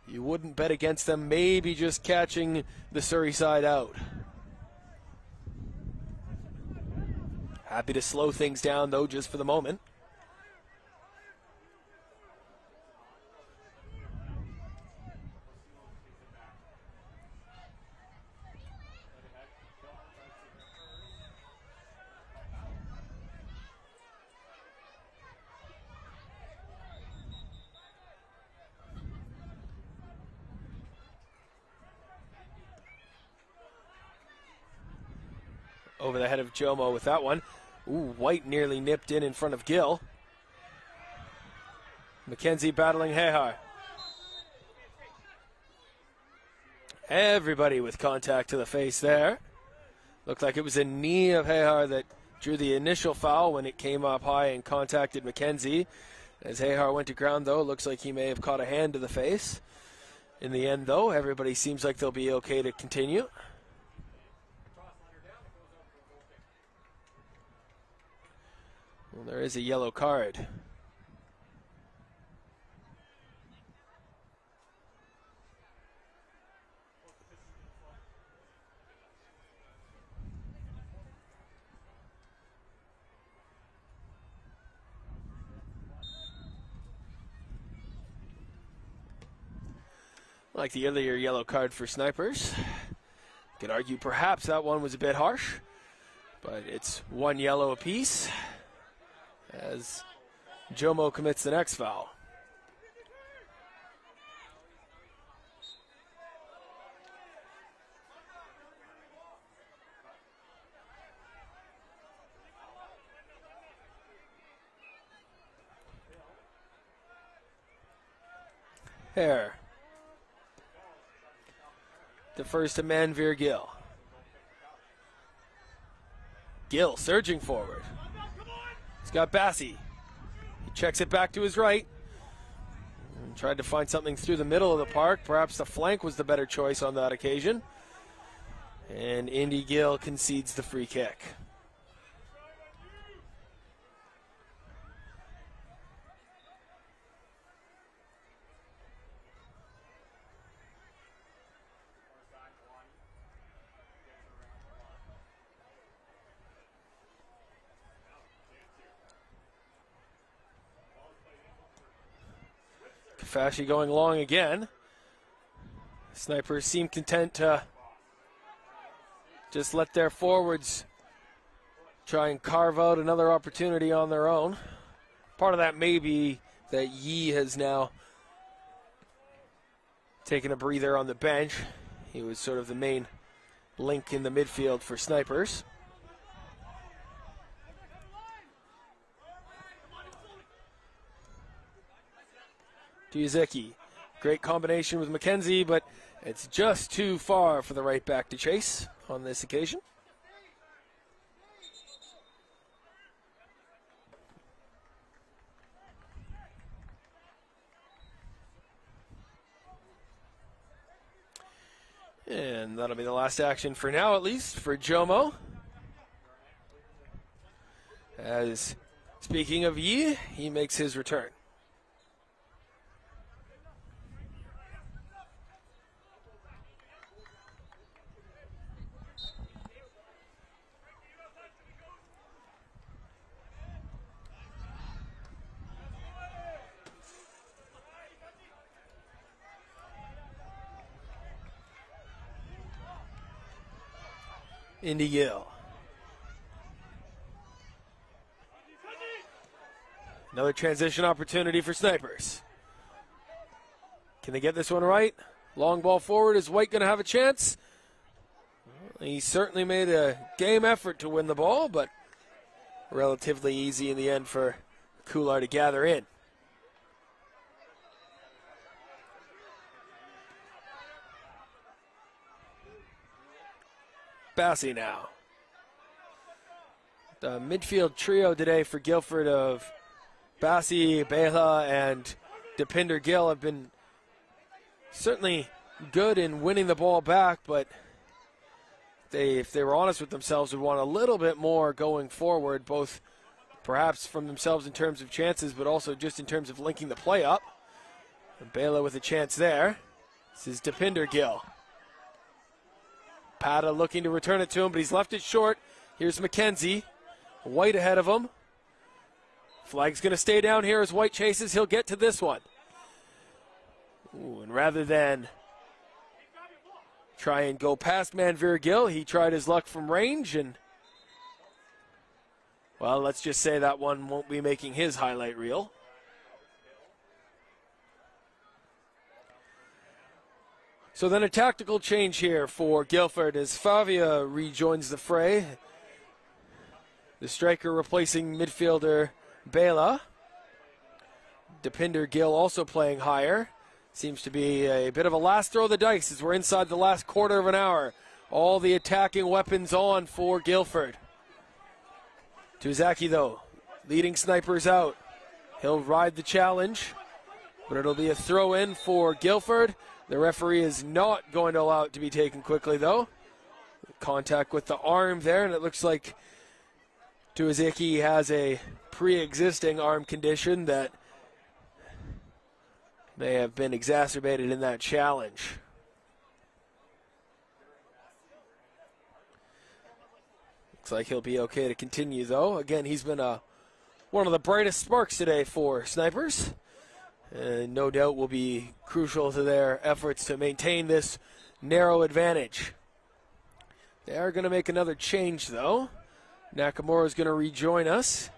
you wouldn't bet against them maybe just catching the Surrey side out. Happy to slow things down, though, just for the moment. Over the head of Jomo with that one. Ooh, White nearly nipped in front of Gill. McKenzie battling Hehar. Everybody with contact to the face there. Looked like it was a knee of Hehar that drew the initial foul when it came up high and contacted McKenzie. As Hehar went to ground, though, looks like he may have caught a hand to the face. In the end, though, everybody seems like they'll be okay to continue. Well, there is a yellow card. Like the earlier yellow card for Snipers. Could argue perhaps that one was a bit harsh, but it's one yellow apiece as Jomo commits the next foul. Hare. The first to Manveer Gill. Gill surging forward. He's got Bassey. He checks it back to his right. And tried to find something through the middle of the park. Perhaps the flank was the better choice on that occasion. And Indy Gill concedes the free kick. Kafashi going long again. Snipers seem content to just let their forwards try and carve out another opportunity on their own. Part of that may be that Yee has now taken a breather on the bench. He was sort of the main link in the midfield for Snipers. Giuseppe, great combination with McKenzie, but it's just too far for the right back to chase on this occasion. And that'll be the last action for now, at least, for Jomo. As, speaking of Yee, he makes his return. Indy Gill. Another transition opportunity for Snipers. Can they get this one right? Long ball forward. Is White going to have a chance? He certainly made a game effort to win the ball, but relatively easy in the end for Kular to gather in. Bassey now. The midfield trio today for Guildford of Bassey, Bela, and Depinder Gill have been certainly good in winning the ball back, but if they were honest with themselves, would want a little bit more going forward, both perhaps from themselves in terms of chances, but also just in terms of linking the play up. And Bela with a chance there. This is Depinder Gill. Pata looking to return it to him, but he's left it short. Here's McKenzie. White ahead of him. Flag's going to stay down here as White chases. He'll get to this one. Ooh, and rather than try and go past Manveer Gill, he tried his luck from range, and, well, let's just say that one won't be making his highlight reel. So then a tactical change here for Guildford as Favia rejoins the fray. The striker replacing midfielder Bela. Depinder Gill also playing higher. Seems to be a bit of a last throw of the dice as we're inside the last quarter of an hour. All the attacking weapons on for Guildford. Tuzaki, though, leading Snipers out. He'll ride the challenge, but it'll be a throw in for Guildford. The referee is not going to allow it to be taken quickly, though. Contact with the arm there, and it looks like Tuzaki has a pre-existing arm condition that may have been exacerbated in that challenge. Looks like he'll be okay to continue, though. Again, he's been one of the brightest sparks today for Snipers, and no doubt will be crucial to their efforts to maintain this narrow advantage. They are going to make another change, though. Nakamura is going to rejoin us.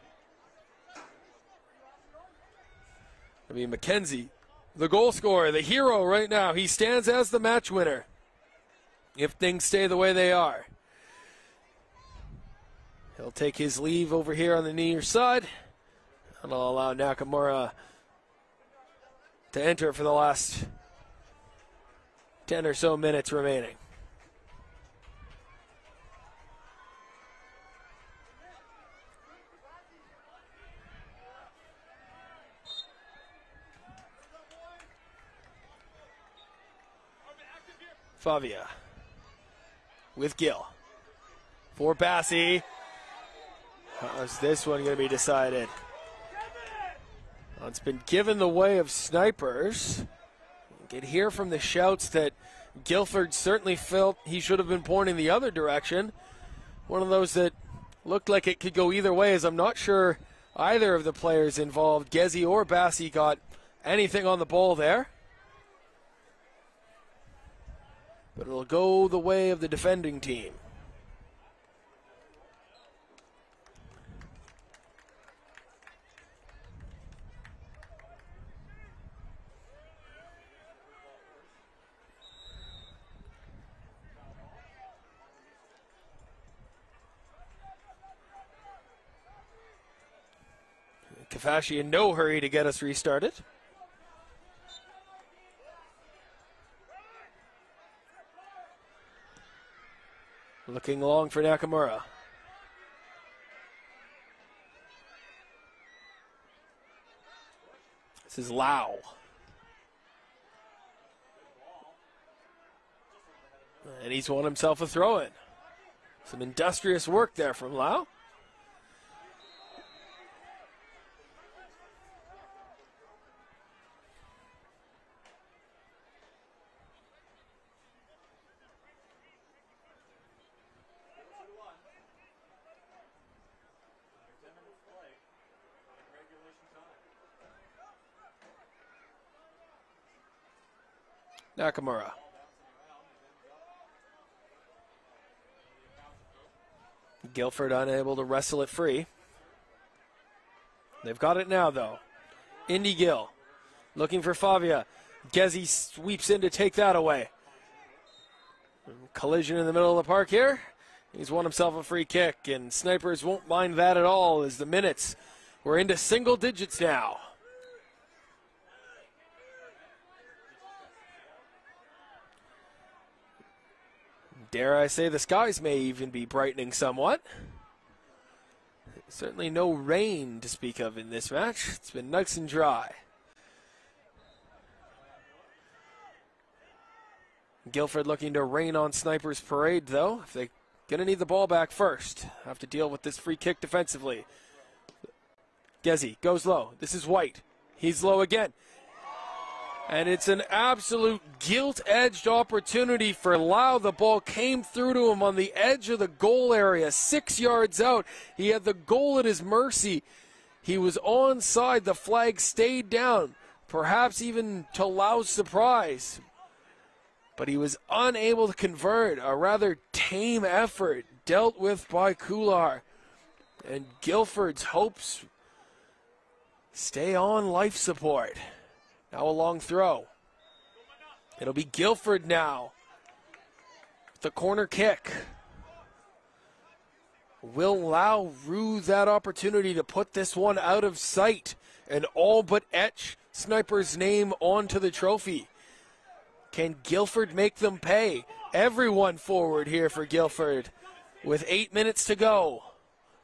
I mean, McKenzie, the goal scorer, the hero right now. He stands as the match winner if things stay the way they are. He'll take his leave over here on the near side, and I'll allow Nakamura to enter for the last 10 or so minutes remaining. Favia with Gill for Bassey. How's this one going to be decided? Well, it's been given the way of Snipers. You can hear from the shouts that Guildford certainly felt he should have been pointing the other direction. One of those that looked like it could go either way, as I'm not sure either of the players involved, Gezi or Bassey, got anything on the ball there. But it'll go the way of the defending team. Kafashi in no hurry to get us restarted. Looking long for Nakamura. This is Lau. And he's won himself a throw-in. Some industrious work there from Lau. Nakamura. Guildford unable to wrestle it free. They've got it now, though. Indy Gill looking for Favia. Gezi sweeps in to take that away. Collision in the middle of the park here. He's won himself a free kick, and Snipers won't mind that at all as the minutes, we're into single digits now. Dare I say the skies may even be brightening somewhat. Certainly no rain to speak of in this match. It's been nice and dry. Guildford looking to rain on Snipers' parade, though. If they're going to need the ball back first, have to deal with this free kick defensively. Gezi goes low. This is White. He's low again. And it's an absolute gilt-edged opportunity for Lau. The ball came through to him on the edge of the goal area, 6 yards out. He had the goal at his mercy. He was onside. The flag stayed down, perhaps even to Lau's surprise. But he was unable to convert. A rather tame effort dealt with by Kular. And Guildford's hopes stay on life support. Now a long throw. It'll be Guildford now. The corner kick. Will Lau rue that opportunity to put this one out of sight and all but etch Sniper's name onto the trophy? Can Guildford make them pay? Everyone forward here for Guildford with 8 minutes to go.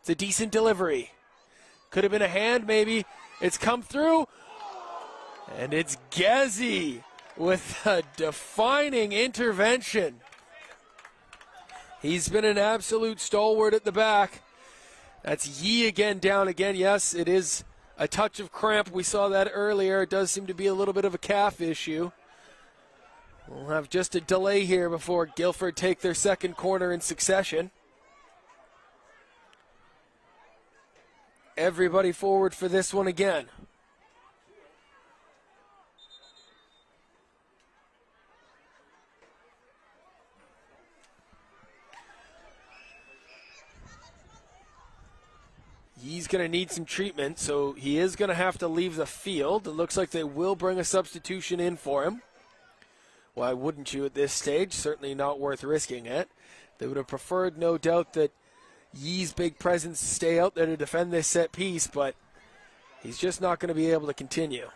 It's a decent delivery. Could have been a hand maybe. It's come through. And it's Gezi with a defining intervention. He's been an absolute stalwart at the back. That's Yi again, down again. Yes, it is a touch of cramp. We saw that earlier. It does seem to be a little bit of a calf issue. We'll have just a delay here before Guildford take their second corner in succession. Everybody forward for this one again. He's going to need some treatment, so he is going to have to leave the field. It looks like they will bring a substitution in for him. Why wouldn't you at this stage? Certainly not worth risking it. They would have preferred, no doubt, that Yi's big presence stay out there to defend this set piece, but he's just not going to be able to continue.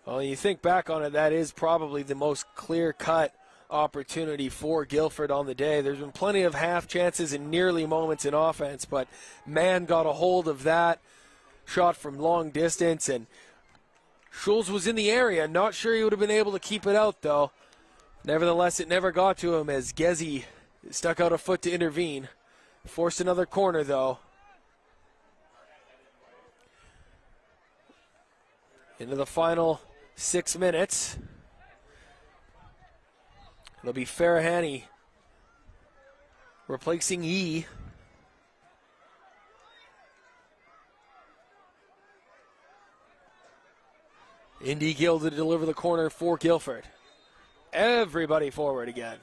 Well, you think back on it, that is probably the most clear-cut opportunity for Guildford on the day. There's been plenty of half chances and nearly moments in offense, but Mann got a hold of that shot from long distance, and Schulz was in the area. Not sure he would have been able to keep it out, though. Nevertheless, it never got to him as Gezi stuck out a foot to intervene. Forced another corner, though. Into the final 6 minutes. It'll be Farahani replacing Yi. Indy Gill to deliver the corner for Guildford. Everybody forward again.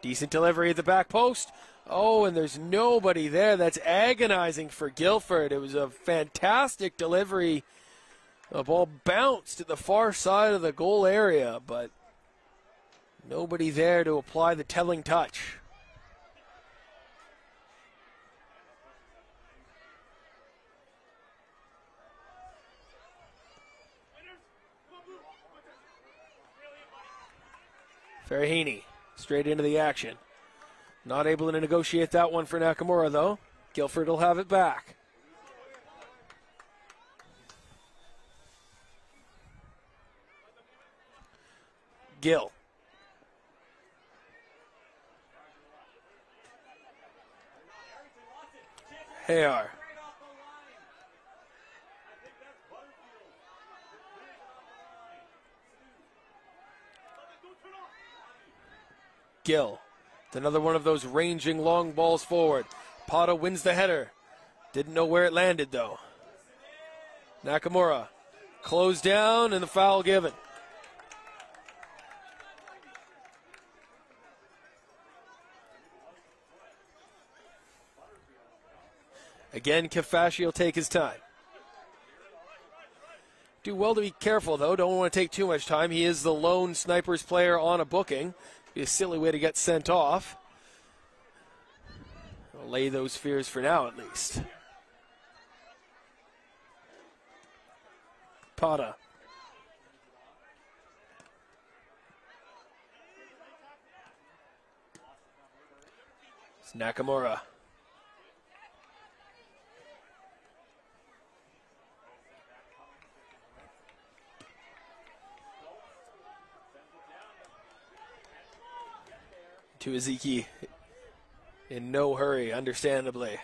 Decent delivery at the back post. Oh, and there's nobody there. That's agonizing for Guildford. It was a fantastic delivery. The ball bounced at the far side of the goal area, but nobody there to apply the telling touch. Farahini straight into the action. Not able to negotiate that one for Nakamura, though. Guildford will have it back. Gill. Hayar. Gill. It's another one of those ranging long balls forward. Pata wins the header. Didn't know where it landed, though. Nakamura closed down and the foul given. Again, Kafashi will take his time. Do well to be careful, though. Don't want to take too much time. He is the lone Snipers player on a booking. Be a silly way to get sent off. I'll lay those fears for now, at least. Pata. It's Nakamura. To Ezeki. In no hurry, understandably.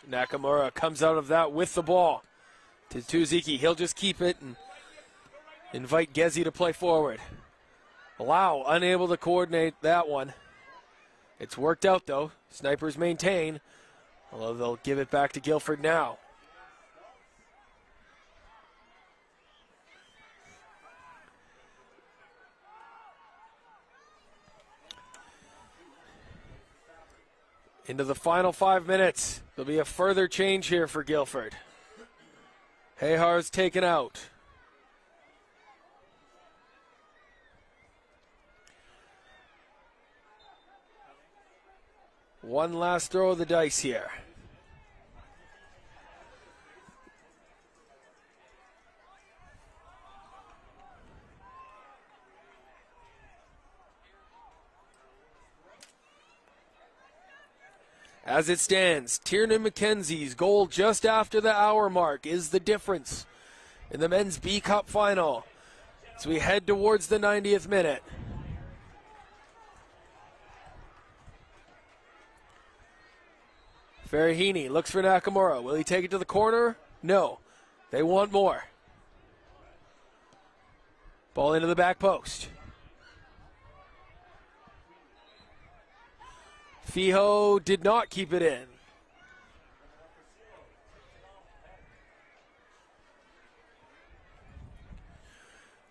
Nakamura comes out of that with the ball to Ezeki. He'll just keep it and invite Gezi to play forward. Lau unable to coordinate that one. It's worked out, though. Snipers maintain, although they'll give it back to Guildford now. Into the final 5 minutes. There'll be a further change here for Guildford. Hayhar's taken out. One last throw of the dice here. As it stands, Tiernan McKenzie's goal just after the hour mark is the difference in the men's B Cup final as we head towards the 90th minute. Ferrahini looks for Nakamura. Will he take it to the corner? No. They want more. Ball into the back post. Fijo did not keep it in.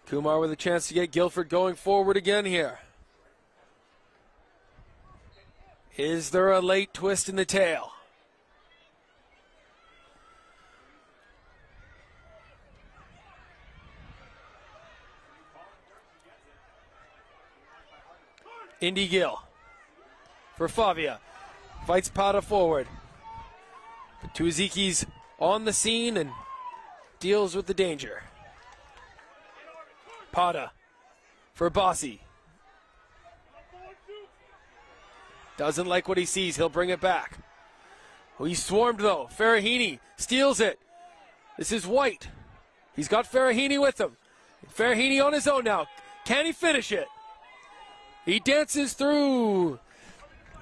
Kumar with a chance to get Guildford going forward again here. Is there a late twist in the tail? Indy Gill for Favia. Fights Pata forward. But Tuiziki's on the scene and deals with the danger. Pata for Bossi. Doesn't like what he sees. He'll bring it back. Oh, he's swarmed, though. Ferrahini steals it. This is White. He's got Ferrahini with him. Ferrahini on his own now. Can he finish it? He dances through.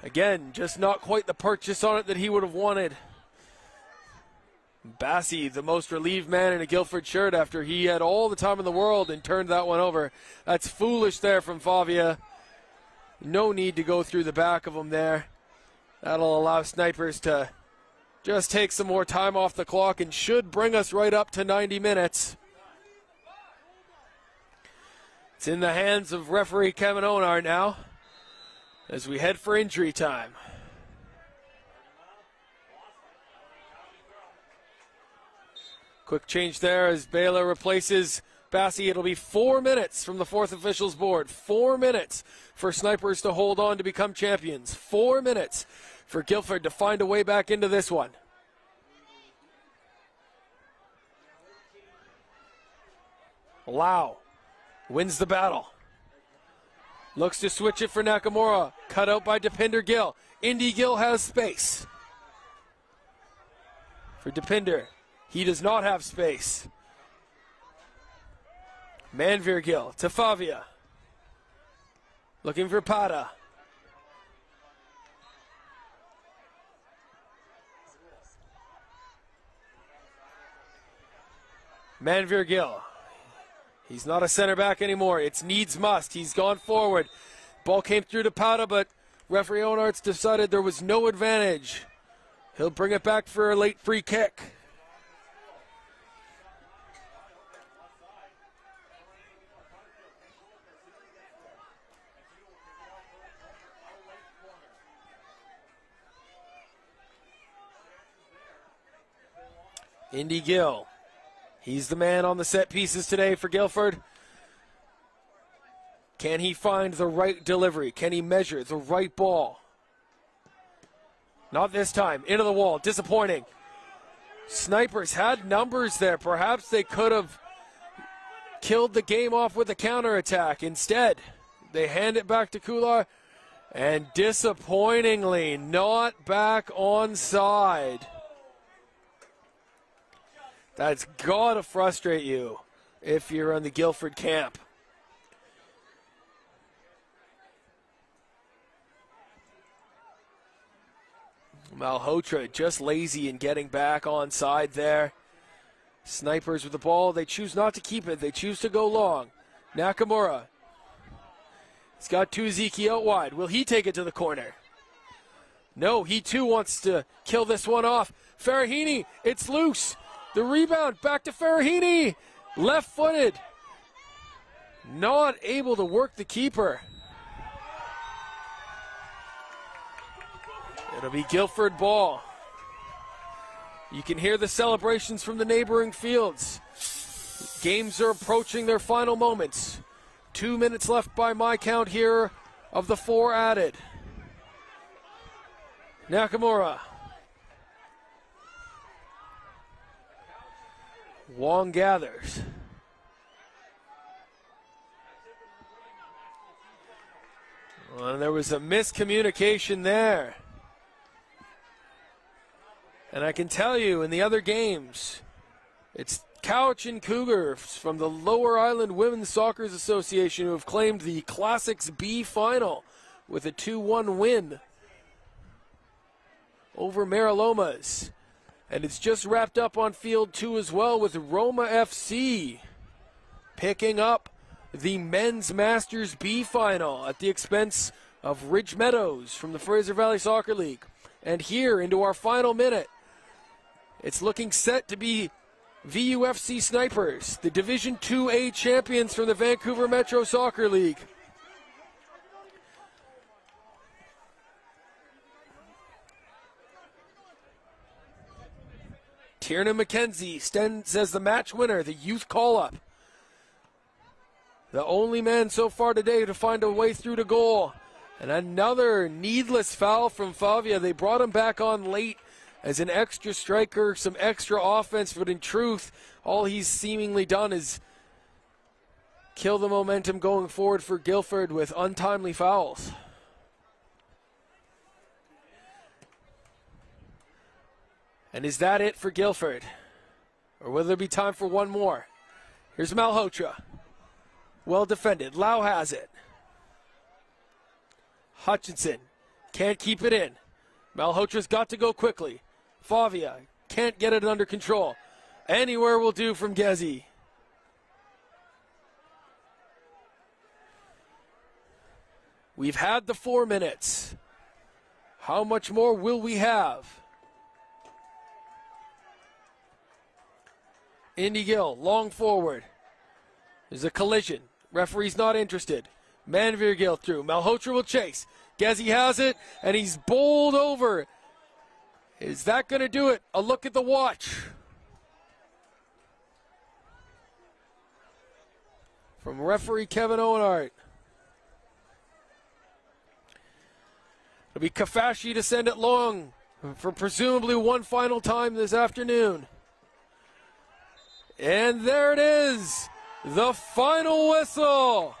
Again, just not quite the purchase on it that he would have wanted. Bassi, the most relieved man in a Guildford shirt after he had all the time in the world and turned that one over. That's foolish there from Favia. No need to go through the back of him there. That'll allow Snipers to just take some more time off the clock and should bring us right up to 90 minutes. It's in the hands of referee Kevin Onar now as we head for injury time. Quick change there as Baylor replaces Bassi. It'll be 4 minutes from the fourth official's board. 4 minutes for Snipers to hold on to become champions. 4 minutes for Guildford to find a way back into this one. Lau wins the battle. Looks to switch it for Nakamura. Cut out by Depinder Gill. Indy Gill has space. For Depinder, he does not have space. Manveer Gill to Favia. Looking for Pata. Manveer Gill. He's not a center back anymore. It's needs must. He's gone forward. Ball came through to Powder, but referee Onarts decided there was no advantage. He'll bring it back for a late free kick. Indy Gill. He's the man on the set pieces today for Guildford. Can he find the right delivery? Can he measure the right ball? Not this time. Into the wall. Disappointing. Snipers had numbers there. Perhaps they could have killed the game off with a counterattack. Instead, they hand it back to Kular. And disappointingly, not back onside. That's got to frustrate you if you're on the Guildford camp. Malhotra just lazy in getting back onside there. Snipers with the ball. They choose not to keep it. They choose to go long. Nakamura. He's got Tuziki out wide. Will he take it to the corner? No, he too wants to kill this one off. Farahini, it's loose. The rebound back to Farahini. Left-footed. Not able to work the keeper. It'll be Guildford ball. You can hear the celebrations from the neighboring fields. Games are approaching their final moments. 2 minutes left by my count here of the 4 added. Nakamura. Wong gathers. Well, there was a miscommunication there. And I can tell you, in the other games, it's Couch and Cougars from the Lower Island Women's Soccer Association who have claimed the Classics B final with a 2-1 win over Marilomas. And it's just wrapped up on Field 2 as well with Roma FC picking up the Men's Masters B final at the expense of Ridge Meadows from the Fraser Valley Soccer League. And here into our final minute, it's looking set to be VUFC Snipers, the Division 2A champions from the Vancouver Metro Soccer League. Tiernan McKenzie stands as the match winner, the youth call-up. The only man so far today to find a way through to goal. And another needless foul from Favia. They brought him back on late as an extra striker, some extra offense, but in truth, all he's seemingly done is kill the momentum going forward for Guildford with untimely fouls. And is that it for Guildford? Or will there be time for one more? Here's Malhotra. Well defended. Lau has it. Hutchinson can't keep it in. Malhotra's got to go quickly. Favia can't get it under control. Anywhere will do from Gezi. We've had the 4 minutes. How much more will we have? Indy Gill, long forward. There's a collision. Referee's not interested. Manveer Gill through. Malhotra will chase. Gezi has it, and he's bowled over. Is that going to do it? A look at the watch. From referee Kevin Owenhart. It'll be Kafashi to send it long for presumably one final time this afternoon. And there it is, the final whistle.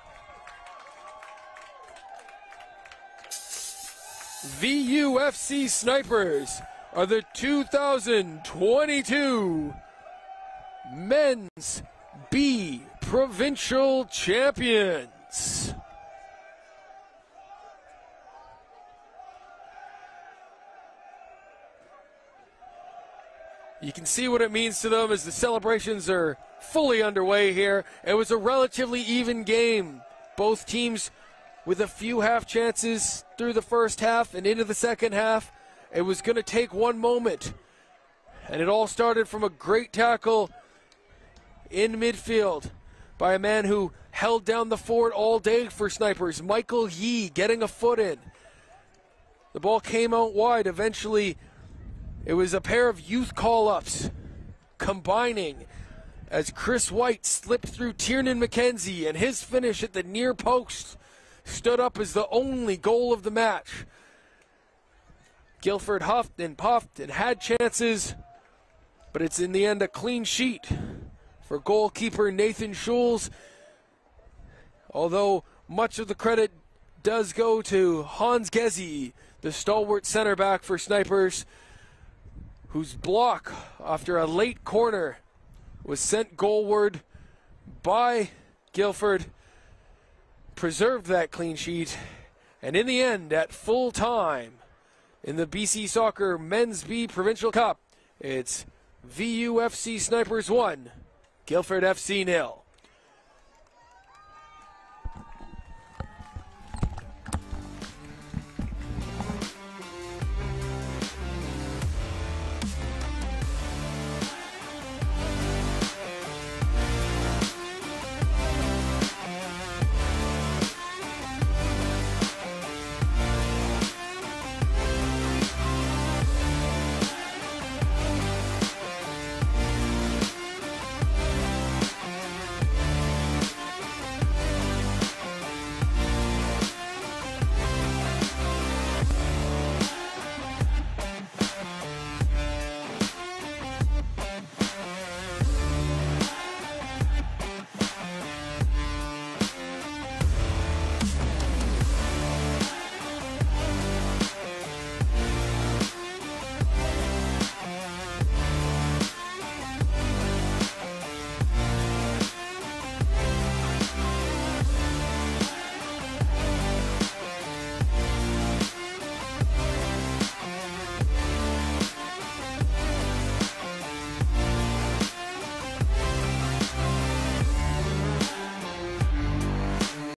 VUFC Snipers are the 2022 Men's B Provincial Champions. You can see what it means to them as the celebrations are fully underway here. It was a relatively even game. Both teams with a few half chances through the first half and into the second half. It was going to take one moment. And it all started from a great tackle in midfield by a man who held down the fort all day for Snipers, Michael Yee, getting a foot in. The ball came out wide. Eventually, it was a pair of youth call-ups combining as Chris White slipped through Tiernan McKenzie, and his finish at the near post stood up as the only goal of the match. Guildford huffed and puffed and had chances, but it's in the end a clean sheet for goalkeeper Nathan Schulz, although much of the credit does go to Hans Gezi, the stalwart center back for Snipers, whose block after a late corner was sent goalward by Guildford, preserved that clean sheet, and in the end, at full time, in the BC Soccer Men's B Provincial Cup, it's VUFC Snipers 1, Guildford FC 0.